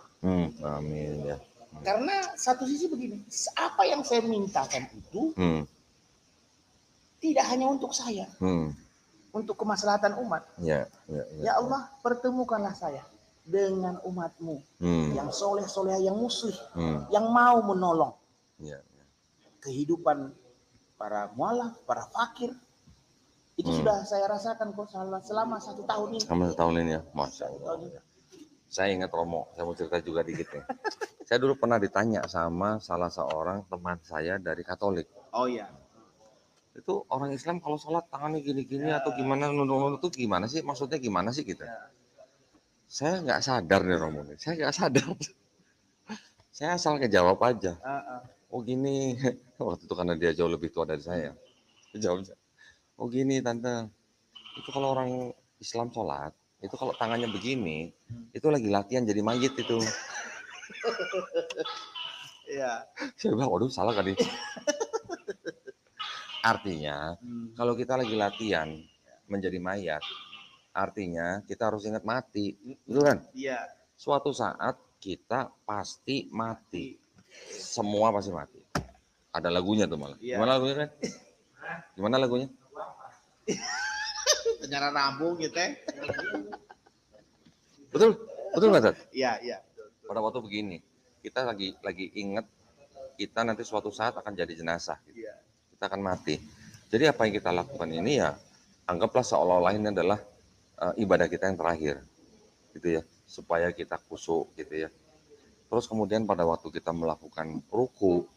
Amin ya. Karena satu sisi begini, apa yang saya mintakan itu tidak hanya untuk saya, untuk kemaslahatan umat. Ya Allah, pertemukanlah saya dengan umatmu Hmm. yang soleh-soleh, yang muslih, Hmm. yang mau menolong Ya. kehidupan para mualaf, para fakir. Itu sudah saya rasakan kok selama 1 tahun ini. Selama 1 tahun ini ya, Masya 1 Allah. tahun ini. Saya ingat Romo, saya mau cerita juga dikit nih. Saya dulu pernah ditanya sama salah seorang teman saya dari Katolik. Oh iya. Itu orang Islam kalau sholat tangannya gini-gini atau gimana, nunduk-nunduk itu gimana sih? Maksudnya gimana sih gitu? Ya. Saya nggak sadar nih Romo nih, saya nggak sadar. Saya asal ngejawab aja. Oh gini, waktu itu karena dia jauh lebih tua dari saya. Dia jawab, oh gini tante, itu kalau orang Islam sholat, itu kalau tangannya begini, itu lagi latihan jadi mayit itu. Iya. Saya bilang, waduh salah kali. Artinya, kalau kita lagi latihan menjadi mayat, artinya kita harus ingat mati, betul kan? Iya. Suatu saat kita pasti mati, semua pasti mati. Ada lagunya tuh malah. Iya. Gimana lagunya kan? Gimana lagunya? Secara rambung gitu ya. Betul, betul nggak Tat? Iya, iya. Pada waktu begini, kita lagi ingat kita nanti suatu saat akan jadi jenazah. Gitu. Iya. Kita akan mati. Jadi apa yang kita lakukan ini ya, anggaplah seolah-olah ini adalah ibadah kita yang terakhir, gitu ya, supaya kita khusyuk, gitu ya. Terus kemudian pada waktu kita melakukan ruku,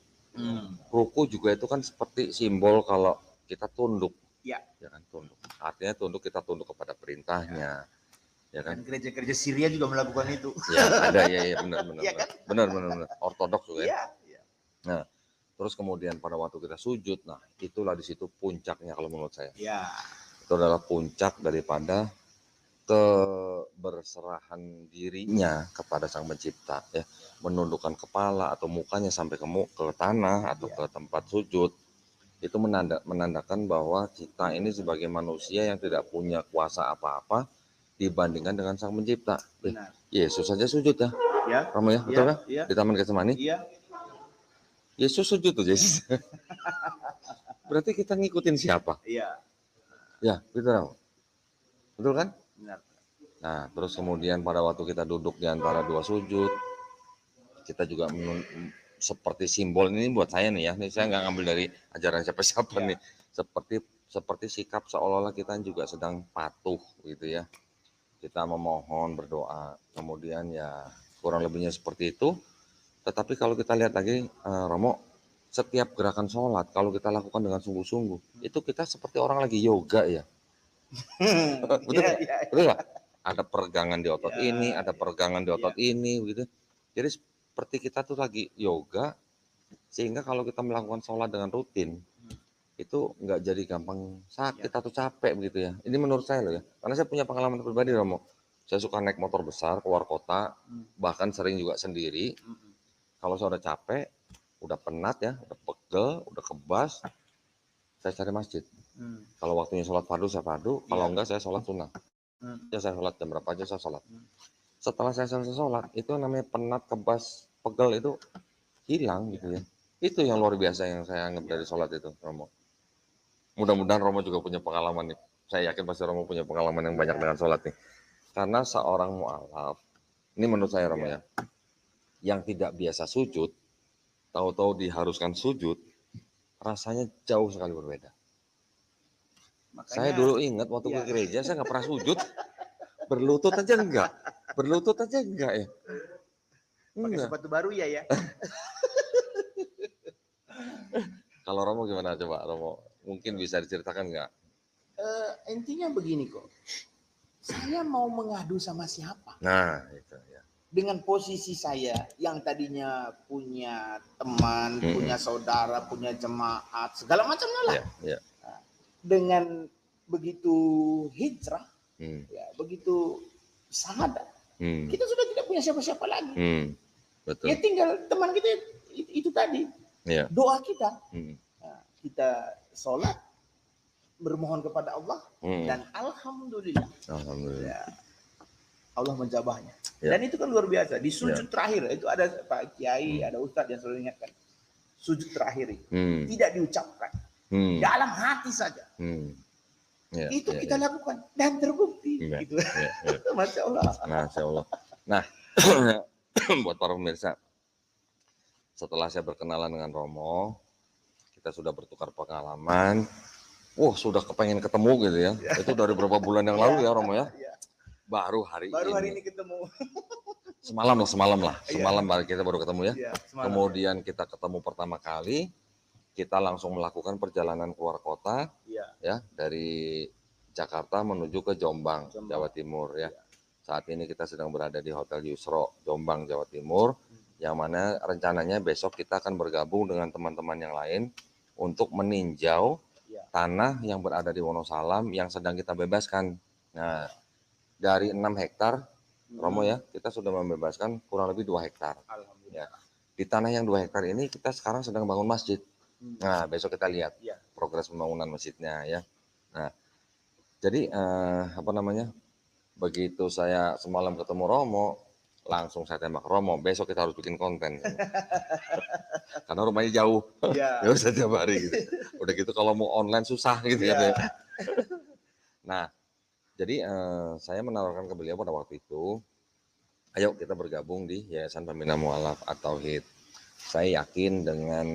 ruku juga itu kan seperti simbol kalau kita tunduk, ya kan tunduk. Artinya tunduk, kita tunduk kepada perintahnya, ya kan. Dan gereja-gereja Syria juga melakukan itu. Ya ada, ya benar, Iya kan? benar, ortodoks juga ya. Iya. Nah, terus kemudian pada waktu kita sujud, nah itulah di situ puncaknya kalau menurut saya. Iya. Itu adalah puncak daripada keberserahan dirinya kepada Sang Pencipta, ya, menundukkan kepala atau mukanya sampai ke tanah atau ke tempat sujud. Itu menandakan bahwa kita ini sebagai manusia yang tidak punya kuasa apa-apa dibandingkan dengan Sang Pencipta. Benar. Yesus saja sujud ya, Ya. Romo ya, betul kan? Iya. Di Taman Getsemani. Iya. Yesus sujud tuh, Yesus. Berarti kita ngikutin siapa? Iya. Ya, betul. Betul kan? Benar. Nah, terus kemudian pada waktu kita duduk di antara dua sujud, kita juga seperti simbol ini buat saya nih ya. Ini saya nggak ngambil dari ajaran siapa-siapa nih. Seperti sikap seolah-olah kita juga sedang patuh gitu ya. Kita memohon, berdoa. Kemudian ya kurang lebihnya seperti itu. Tetapi kalau kita lihat lagi, Romo, setiap gerakan sholat kalau kita lakukan dengan sungguh-sungguh, itu kita seperti orang lagi yoga ya. Betul nggak? Ada peregangan di otot ini, ada peregangan di otot ini, gitu. Jadi seperti kita tuh lagi yoga, sehingga kalau kita melakukan sholat dengan rutin, itu nggak jadi gampang sakit atau capek begitu ya. Ini menurut saya loh ya, karena saya punya pengalaman pribadi Romo. Saya suka naik motor besar keluar kota, bahkan sering juga sendiri. Kalau saya udah capek, udah penat ya, udah pegel, udah kebas, saya cari masjid. Kalau waktunya sholat fardu saya fardu, kalau enggak saya sholat sunnah. Ya saya sholat jam berapa aja saya sholat. Setelah saya selesai sholat, itu namanya penat, kebas, pegel itu hilang gitu ya. Itu yang luar biasa yang saya anggap dari sholat itu, Romo. Mudah-mudahan Romo juga punya pengalaman nih. Saya yakin pasti Romo punya pengalaman yang banyak dengan sholat nih. Karena seorang mu'alaf, ini menurut saya Romo ya, yang tidak biasa sujud, tahu-tahu diharuskan sujud, rasanya jauh sekali berbeda. Makanya, saya dulu ingat waktu ke gereja saya nggak pernah sujud, berlutut aja enggak ya. Pakai sepatu baru ya. Kalau Romo gimana coba Romo? Mungkin bisa diceritakan nggak? Intinya begini kok, saya mau mengadu sama siapa? Nah itu ya. Dengan posisi saya yang tadinya punya teman, punya saudara, punya jemaat, segala macamnya lah. Ya. Dengan begitu hijrah, ya, begitu syahadat, kita sudah tidak punya siapa-siapa lagi. Betul. Ya tinggal teman kita itu tadi, doa kita. Nah, kita sholat, bermohon kepada Allah, dan alhamdulillah, Allah menjabahnya. Dan itu kan luar biasa. Di sujud terakhir itu ada Pak Kiai, ada Ustadz yang selalu ingatkan, sujud terakhir tidak diucapkan. Dalam hati saja. Itu kita lakukan dan terbukti. Gitu. Masya Allah. Nah, buat para pemirsa, setelah saya berkenalan dengan Romo, kita sudah bertukar pengalaman. Wah, sudah kepengen ketemu gitu ya. Itu dari beberapa bulan yang lalu ya Romo ya. Iya. Baru hari Hari ini ketemu. Semalam lah. Iya. Semalam kita baru ketemu ya. Iya, semalam. Kemudian kita ketemu pertama kali, kita langsung melakukan perjalanan keluar kota Iya. ya dari Jakarta menuju ke Jombang, Jawa Timur ya. Iya. Saat ini kita sedang berada di Hotel Yusro, Jombang, Jawa Timur, yang mana rencananya besok kita akan bergabung dengan teman-teman yang lain untuk meninjau Iya. tanah yang berada di Wonosalam yang sedang kita bebaskan. Nah, dari 6 hektar, Romo ya, kita sudah membebaskan kurang lebih 2 hektar. Alhamdulillah. Ya. Di tanah yang 2 hektar ini kita sekarang sedang bangun masjid. Nah, besok kita lihat Iya. progres pembangunan masjidnya ya. Nah, jadi begitu saya semalam ketemu Romo, langsung saya tembak Romo, besok kita harus bikin konten. Karena rumahnya jauh. Iya. Ya usah tiap hari gitu. Udah gitu kalau mau online susah gitu Iya. ya. Nah, jadi saya menawarkan ke beliau pada waktu itu, ayo kita bergabung di Yayasan Pembina Mualaf At-Tauhid. Saya yakin dengan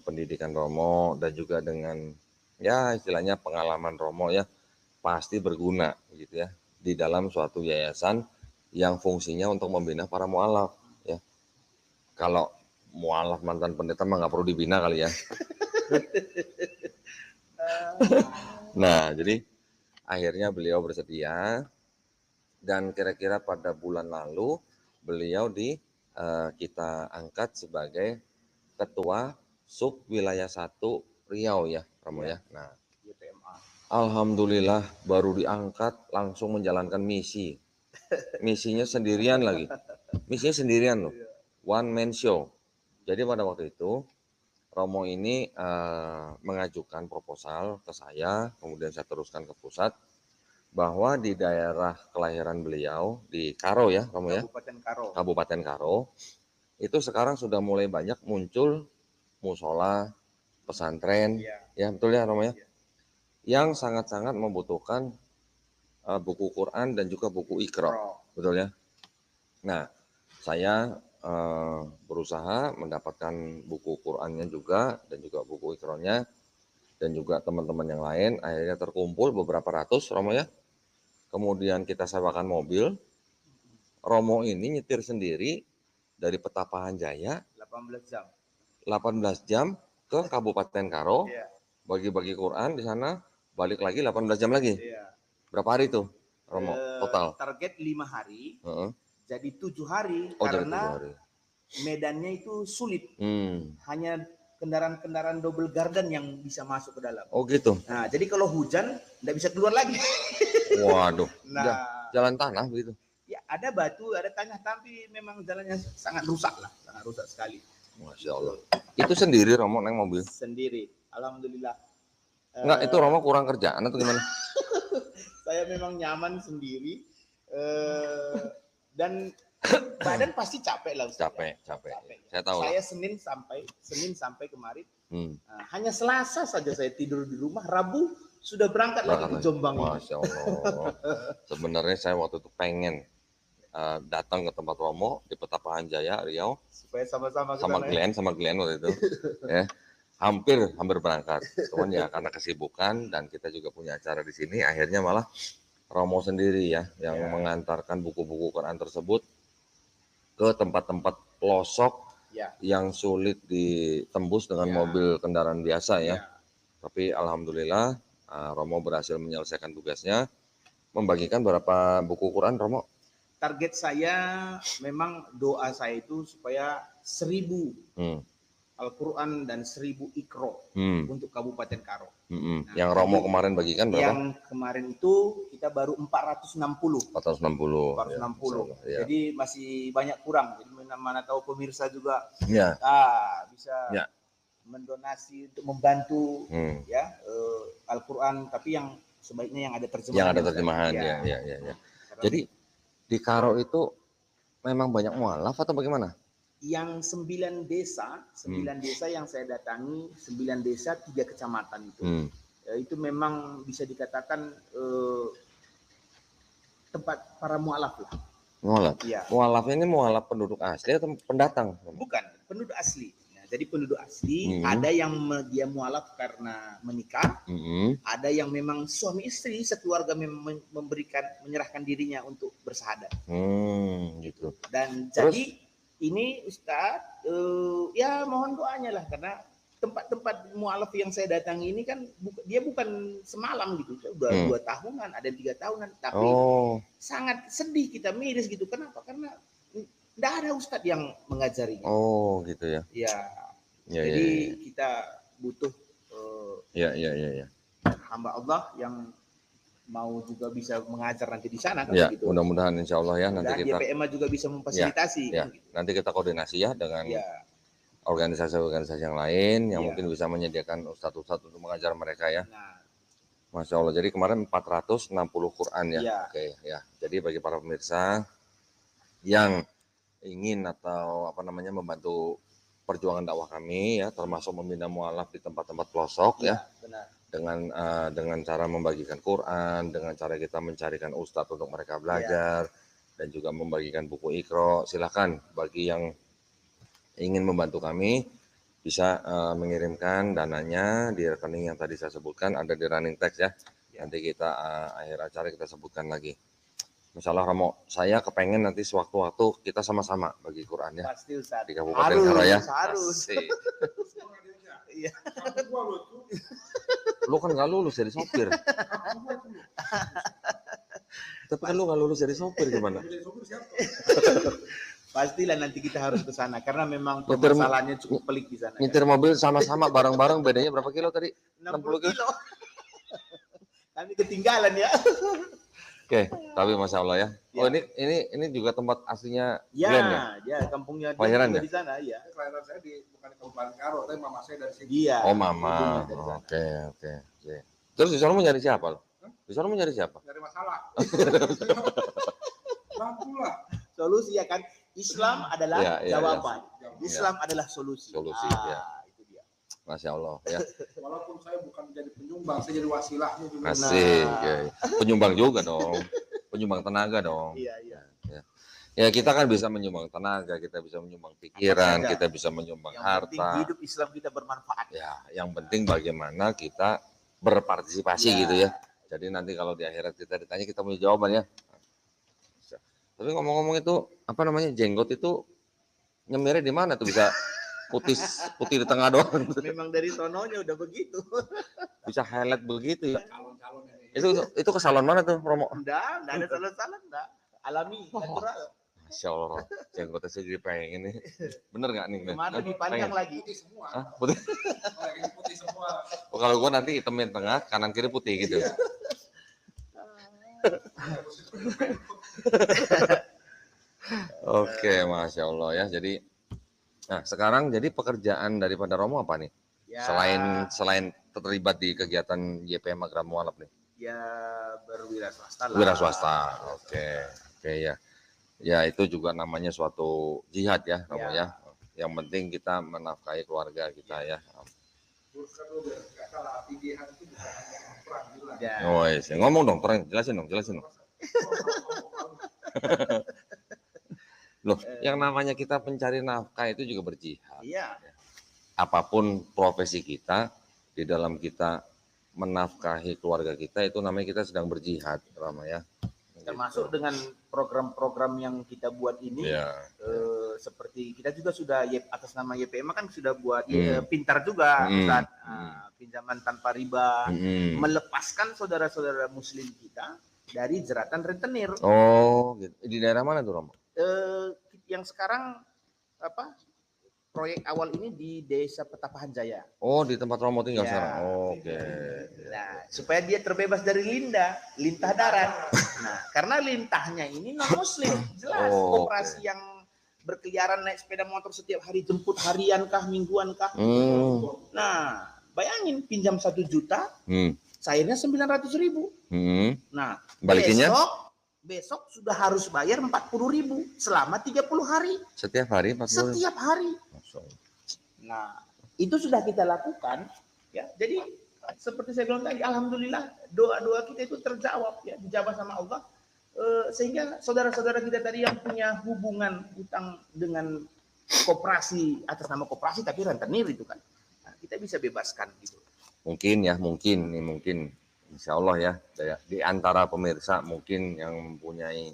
pendidikan Romo dan juga dengan ya istilahnya pengalaman Romo ya pasti berguna gitu ya di dalam suatu yayasan yang fungsinya untuk membina para mualaf ya. Kalau mualaf mantan pendeta mah nggak perlu dibina kali ya. Nah, jadi akhirnya beliau bersedia dan kira-kira pada bulan lalu beliau kita angkat sebagai ketua sub wilayah 1 Riau ya, Romo ya. Nah, YPMA. alhamdulillah baru diangkat langsung menjalankan misi. Misinya sendirian lagi. Misinya sendirian loh. One man show. Jadi pada waktu itu Romo ini mengajukan proposal ke saya, kemudian saya teruskan ke pusat bahwa di daerah kelahiran beliau di Karo ya, Romo ya. Kabupaten Karo. Itu sekarang sudah mulai banyak muncul musola, pesantren, ya betul ya Romo ya. Yang sangat-sangat membutuhkan buku Quran dan juga buku Iqra, betul ya. Nah, saya berusaha mendapatkan buku Qurannya juga dan juga buku Iqra-nya dan juga teman-teman yang lain. Akhirnya terkumpul beberapa ratus Romo ya. Kemudian kita sewakan mobil. Romo ini nyetir sendiri dari Petapahan Jaya 18 jam ke Kabupaten Karo, bagi-bagi Quran di sana, balik lagi 18 jam lagi. Berapa hari tuh Romo total? Target 5 hari. Jadi 7 hari jadi 7 karena hari. medannya itu sulit. Hanya kendaraan-kendaraan double garden yang bisa masuk ke dalam. Oh gitu. Nah, jadi kalau hujan nggak bisa keluar lagi. Waduh. Nah, jalan tanah begitu. Ya, ada batu, ada tanah, tapi memang jalannya sangat rusak lah, sangat rusak sekali. Masya Allah. Itu sendiri Romo naik mobil? Sendiri, alhamdulillah. Enggak, itu Romo kurang kerjaan atau gimana? Saya memang nyaman sendiri dan badan pasti capek lah. Capek. Saya tahu. Saya Senin sampai kemarin. Hanya Selasa saja saya tidur di rumah. Rabu sudah berangkat lagi ke Jombang. Masya Allah. Sebenarnya saya waktu itu pengen datang ke tempat Romo di Petapahan Jaya Riau supaya sama-sama sama Glenn waktu itu. Ya. Hampir berangkat. Cuman ya karena kesibukan dan kita juga punya acara di sini, akhirnya malah Romo sendiri ya yang mengantarkan buku-buku Quran tersebut ke tempat-tempat pelosok yang sulit ditembus dengan mobil kendaraan biasa ya. Tapi alhamdulillah Romo berhasil menyelesaikan tugasnya, membagikan berapa buku Quran Romo? Target saya memang doa saya itu supaya 1000 Al-Quran dan 1000 Iqra untuk Kabupaten Karo. Nah, yang Romo kemarin bagikan berapa? Yang kemarin itu kita baru 460. 460. Ya. Jadi masih banyak kurang. Jadi mana tahu pemirsa juga bisa mendonasi untuk membantu Al-Quran, tapi yang sebaiknya yang ada terjemahan. Yang ada terjemahan ya. Jadi di Karo itu memang banyak mualaf atau bagaimana? Yang 9 desa yang saya datangi, 9 desa 3 kecamatan itu. Itu memang bisa dikatakan tempat para mualaf lah. Mualaf. Iya. Mualaf ini mualaf penduduk asli atau pendatang? Bukan penduduk asli. Nah, jadi penduduk asli Hmm. ada yang dia mualaf karena menikah, Hmm. ada yang memang suami istri sekeluarga menyerahkan dirinya untuk bersahadat. Gitu. Dan Terus? jadi ini Ustadz, ya mohon doanya lah, karena tempat-tempat mualaf yang saya datangi ini kan dia bukan semalam gitu, udah 2 tahunan, ada 3 tahunan, tapi sangat sedih kita, miris gitu. Kenapa? Karena tidak ada Ustadz yang mengajarinya. Oh gitu ya. Ya, Ya, jadi ya. kita butuh Ya. hamba Allah yang mau juga bisa mengajar nanti di sana kan Ya, gitu. mudah-mudahan insya Allah ya nanti Dan kita YPMA juga bisa memfasilitasi. ya, Kan, gitu. nanti kita koordinasi ya dengan Ya, organisasi-organisasi yang lain yang Iya. mungkin bisa menyediakan ustadz-ustadz untuk mengajar mereka ya. nah, Masya Allah. Jadi kemarin 460 Quran ya. Iya. Oke ya. Jadi bagi para pemirsa yang ingin atau membantu perjuangan dakwah kami ya, termasuk membina mualaf di tempat-tempat pelosok ya, benar. dengan cara membagikan Quran, dengan cara kita mencarikan ustadz untuk mereka belajar dan juga membagikan buku Iqra. Silakan bagi yang ingin membantu kami bisa mengirimkan dananya di rekening yang tadi saya sebutkan, ada di running text ya. Nanti kita akhir acara kita sebutkan lagi. Masalah Romo, saya kepengen nanti sewaktu-waktu kita sama-sama bagi Quran ya. Pasti Ustaz. Di Kabupaten Karaya. Harus. Asik. Iya. Lu kan gak lulus jadi sopir. Tapi kan lu gak lulus jadi sopir gimana? Pastilah nanti kita harus ke sana karena memang Nyetir- permasalahannya cukup pelik di sana. Nyetir mobil sama-sama bareng-bareng bedanya berapa kilo tadi? 60 kilo. Kami ketinggalan ya. Oke, tapi Masya Allah ya. Oh Ya. ini juga tempat aslinya Ya, Glenn ya? ya kampungnya dia Kelahiran juga ya? di sana ya. Kelahiran saya bukan di Kabupaten Karo, tapi mama saya dari sini. Iya. Oh mama, ibunya dari sana. oke. Terus di sana mau nyari siapa lo? Di sana mau nyari siapa? Dari masalah. Lampu lah. Solusi ya kan. Islam adalah Ya. jawaban. Islam adalah solusi. Solusi, ya. Itu dia. Masya Allah ya. Walaupun saya bukan jadi penyumbang, saya jadi wasilahnya juga. Asik. Ya. Penyumbang juga dong. Penyumbang tenaga dong. Iya. Ya kita kan bisa menyumbang tenaga, kita bisa menyumbang pikiran, Apa saja. kita bisa menyumbang Yang penting harta. hidup Islam kita bermanfaat. Ya, yang penting bagaimana kita berpartisipasi Ya. gitu ya. Jadi nanti kalau di akhirat kita ditanya kita punya jawaban ya. Tapi ngomong-ngomong itu jenggot itu nyemirnya di mana tuh bisa putih di tengah doang. Memang dari sononya udah begitu. Bisa highlight begitu ya. Calon-calon ini. Itu ke salon mana tuh Romo? Enggak ada salah-salah enggak. Alami, natural. Masya Allah, jenggotnya saya jadi pengen nih. Bener nggak nih? Glenn? Kemana lebih panjang Pengen? lagi. Putih semua. Hah? Putih? Kayak gini putih semua. Oh, kalau gua nanti hitamin tengah, kanan kiri putih gitu. Oke, Masya Allah ya. Jadi, nah sekarang jadi pekerjaan daripada Romo apa nih? Ya, Selain terlibat di kegiatan YPM Magram Mualaf nih? ya berwira swasta lah. Wira swasta. Oke ya. Ya itu juga namanya suatu jihad ya, Romo ya. Yang penting kita menafkahi keluarga kita ya. Luruskan dulu biar nggak salah. Pilihan itu bukan hanya perang gila. Ya. Oh, yes. Ngomong dong, jelasin dong. Loh, yang namanya kita pencari nafkah itu juga berjihad. Iya. Apapun profesi kita, di dalam kita menafkahi keluarga kita, itu namanya kita sedang berjihad, Rama ya. Termasuk dengan program-program yang kita buat ini, Ya. seperti kita juga sudah atas nama YPM kan sudah buat Hmm. pintar juga, Hmm. Ustaz. Hmm. Pinjaman tanpa riba, Mm-mm. melepaskan saudara-saudara Muslim kita dari jeratan rentenir. Oh, gitu. Di daerah mana tuh, Romo? Yang sekarang proyek awal ini di Desa Petapahan Jaya. Oh, di tempat Romo tinggal Ya. sekarang. Oke. Nah, supaya dia terbebas dari lintah darat. Nah, karena lintahnya ini non Muslim, jelas. Oh, Operasi yang berkeliaran naik sepeda motor setiap hari, jemput harian kah, mingguan kah. Nah, bayangin pinjam 1 juta, cairnya 900.000. Nah, Balikinnya? besok sudah harus bayar 40.000 selama 30 hari. Setiap hari 40. Setiap hari. Masya Allah. Nah, itu sudah kita lakukan ya. Jadi seperti saya bilang tadi, alhamdulillah doa-doa kita itu terjawab ya, dijawab sama Allah. Sehingga saudara-saudara kita tadi yang punya hubungan utang dengan koperasi atas nama koperasi tapi rentenir itu kan, nah, kita bisa bebaskan gitu. Mungkin insya Allah ya di antara pemirsa mungkin yang mempunyai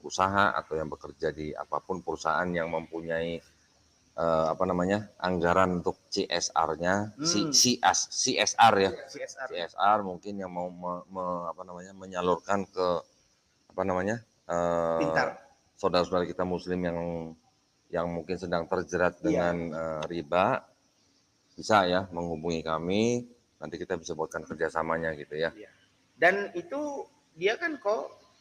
usaha atau yang bekerja di apapun perusahaan yang mempunyai anggaran untuk CSR-nya, CSR ya, CSR mungkin yang mau menyalurkan ke saudara-saudara kita Muslim yang mungkin sedang terjerat dengan riba, bisa ya menghubungi kami, nanti kita bisa buatkan kerjasamanya gitu ya. Dan itu dia kan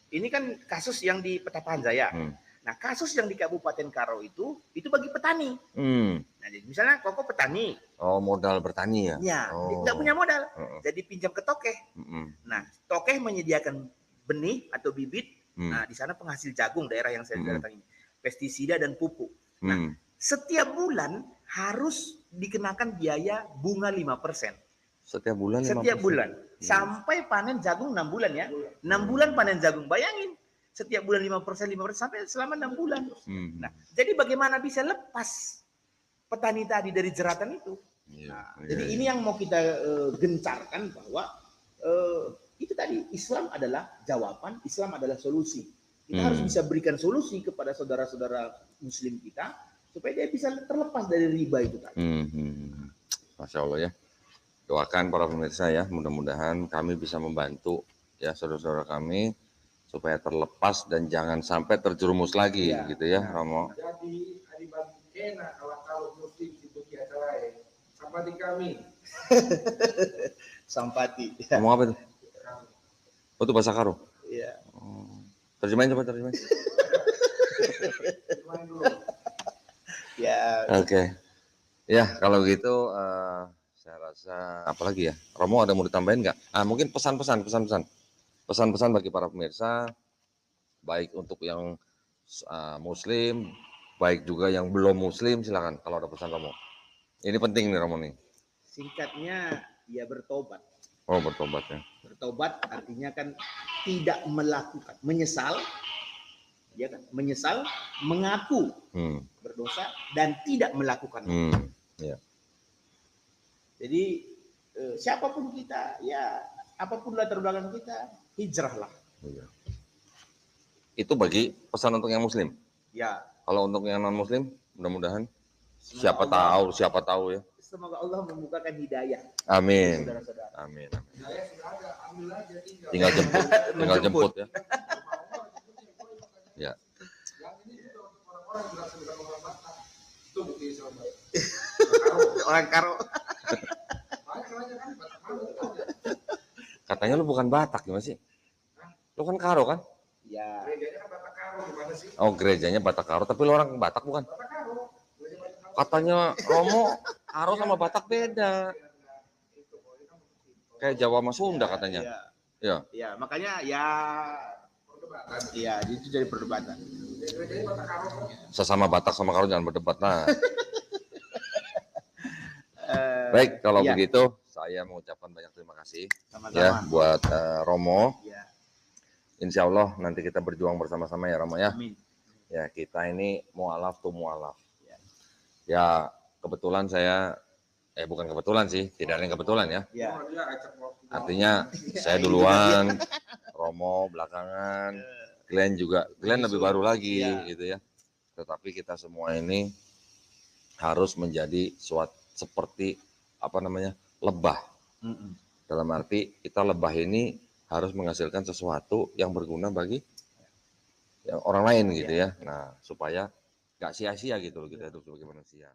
ini kan kasus yang di Petapan Jaya. Nah, kasus yang di Kabupaten Karo itu bagi petani. Nah, jadi misalnya Koko petani. Oh, modal bertani ya? Ya, nggak punya modal. Jadi pinjam ke tokeh. Nah, tokeh menyediakan benih atau bibit. Nah, di sana penghasil jagung daerah yang saya datangi. Pestisida dan pupuk. Nah, setiap bulan harus dikenakan biaya bunga 5%. Setiap bulan 5%? Setiap bulan. Sampai panen jagung 6 bulan ya. 6 bulan panen jagung. Bayangin. Setiap bulan 5% sampai selama 6 bulan. Nah, jadi bagaimana bisa lepas petani tadi dari jeratan itu? Jadi ini yang mau kita gencarkan bahwa itu tadi Islam adalah jawaban, Islam adalah solusi. Kita harus bisa berikan solusi kepada saudara-saudara Muslim kita supaya dia bisa terlepas dari riba itu tadi. Masya Allah ya. Doakan para pemirsa ya, mudah-mudahan kami bisa membantu ya saudara-saudara kami supaya terlepas dan jangan sampai terjerumus lagi gitu ya, Romo. Jadi adibantu kena kalau muslim itu kiata lain. Sampati kami. Sampati. Ngomong apa itu? Oh, itu bahasa Karo. Iya. Terjemahin coba terjemahin. Ya. Oke. Ya, kalau gitu saya rasa apalagi ya. Romo ada mau ditambahin nggak? Mungkin pesan-pesan bagi para pemirsa, baik untuk yang Muslim, baik juga yang belum Muslim, silakan kalau ada pesan Romo. Ini penting nih Romo nih. Singkatnya, ya bertobat. Oh, bertobat ya. Bertobat artinya kan tidak melakukan, menyesal, ya kan? Menyesal, mengaku berdosa dan tidak melakukan. Ya. Jadi siapapun kita, ya apapun latar belakang kita, hijrahlah. Iya. Itu bagi pesan untuk yang Muslim. Ya. Kalau untuk yang non Muslim, mudah-mudahan siapa tahu ya. Semoga Allah membukakan hidayah. Amin. Saudara-saudara. Amin. Hidayah sudah ada, ambil aja Tinggal jemput ya. Ya. Yang ini juga untuk orang-orang yang berasal dari orang Batak. Itu bukti sahabat. Orang Karo. Banyak kan Batak mana itu ada. Katanya lu bukan Batak gimana sih? Lu kan Karo kan? Ya. Gerejanya kan Batak Karo gimana sih? Oh, gerejanya Batak Karo, tapi lu orang Batak bukan? Batak Karo. Gereja Batak Karo. Katanya Romo, Karo sama Batak beda. Kayak Jawa sama Sunda katanya. Iya. Ya. Ya, makanya ya Perdebatan. iya, itu jadi perdebatan. Gerejanya Batak Karo. Sesama Batak sama Karo jangan berdebat lah. Baik, kalau begitu saya mengucapkan banyak terima kasih Sama-sama. ya buat Romo. Ya. Insya Allah nanti kita berjuang bersama-sama ya Romo ya. Amin. Ya, kita ini mualaf tuh mualaf. Ya, kebetulan saya bukan kebetulan sih, tidak ada yang kebetulan ya. Ya. Artinya saya duluan, Romo belakangan, Glenn lebih baru lagi gitu ya. Tetapi kita semua ini harus menjadi seperti lebah. Dalam arti kita lebah ini harus menghasilkan sesuatu yang berguna bagi yang orang lain gitu ya. Nah, supaya nggak sia-sia gitu loh kita hidup sebagai manusia.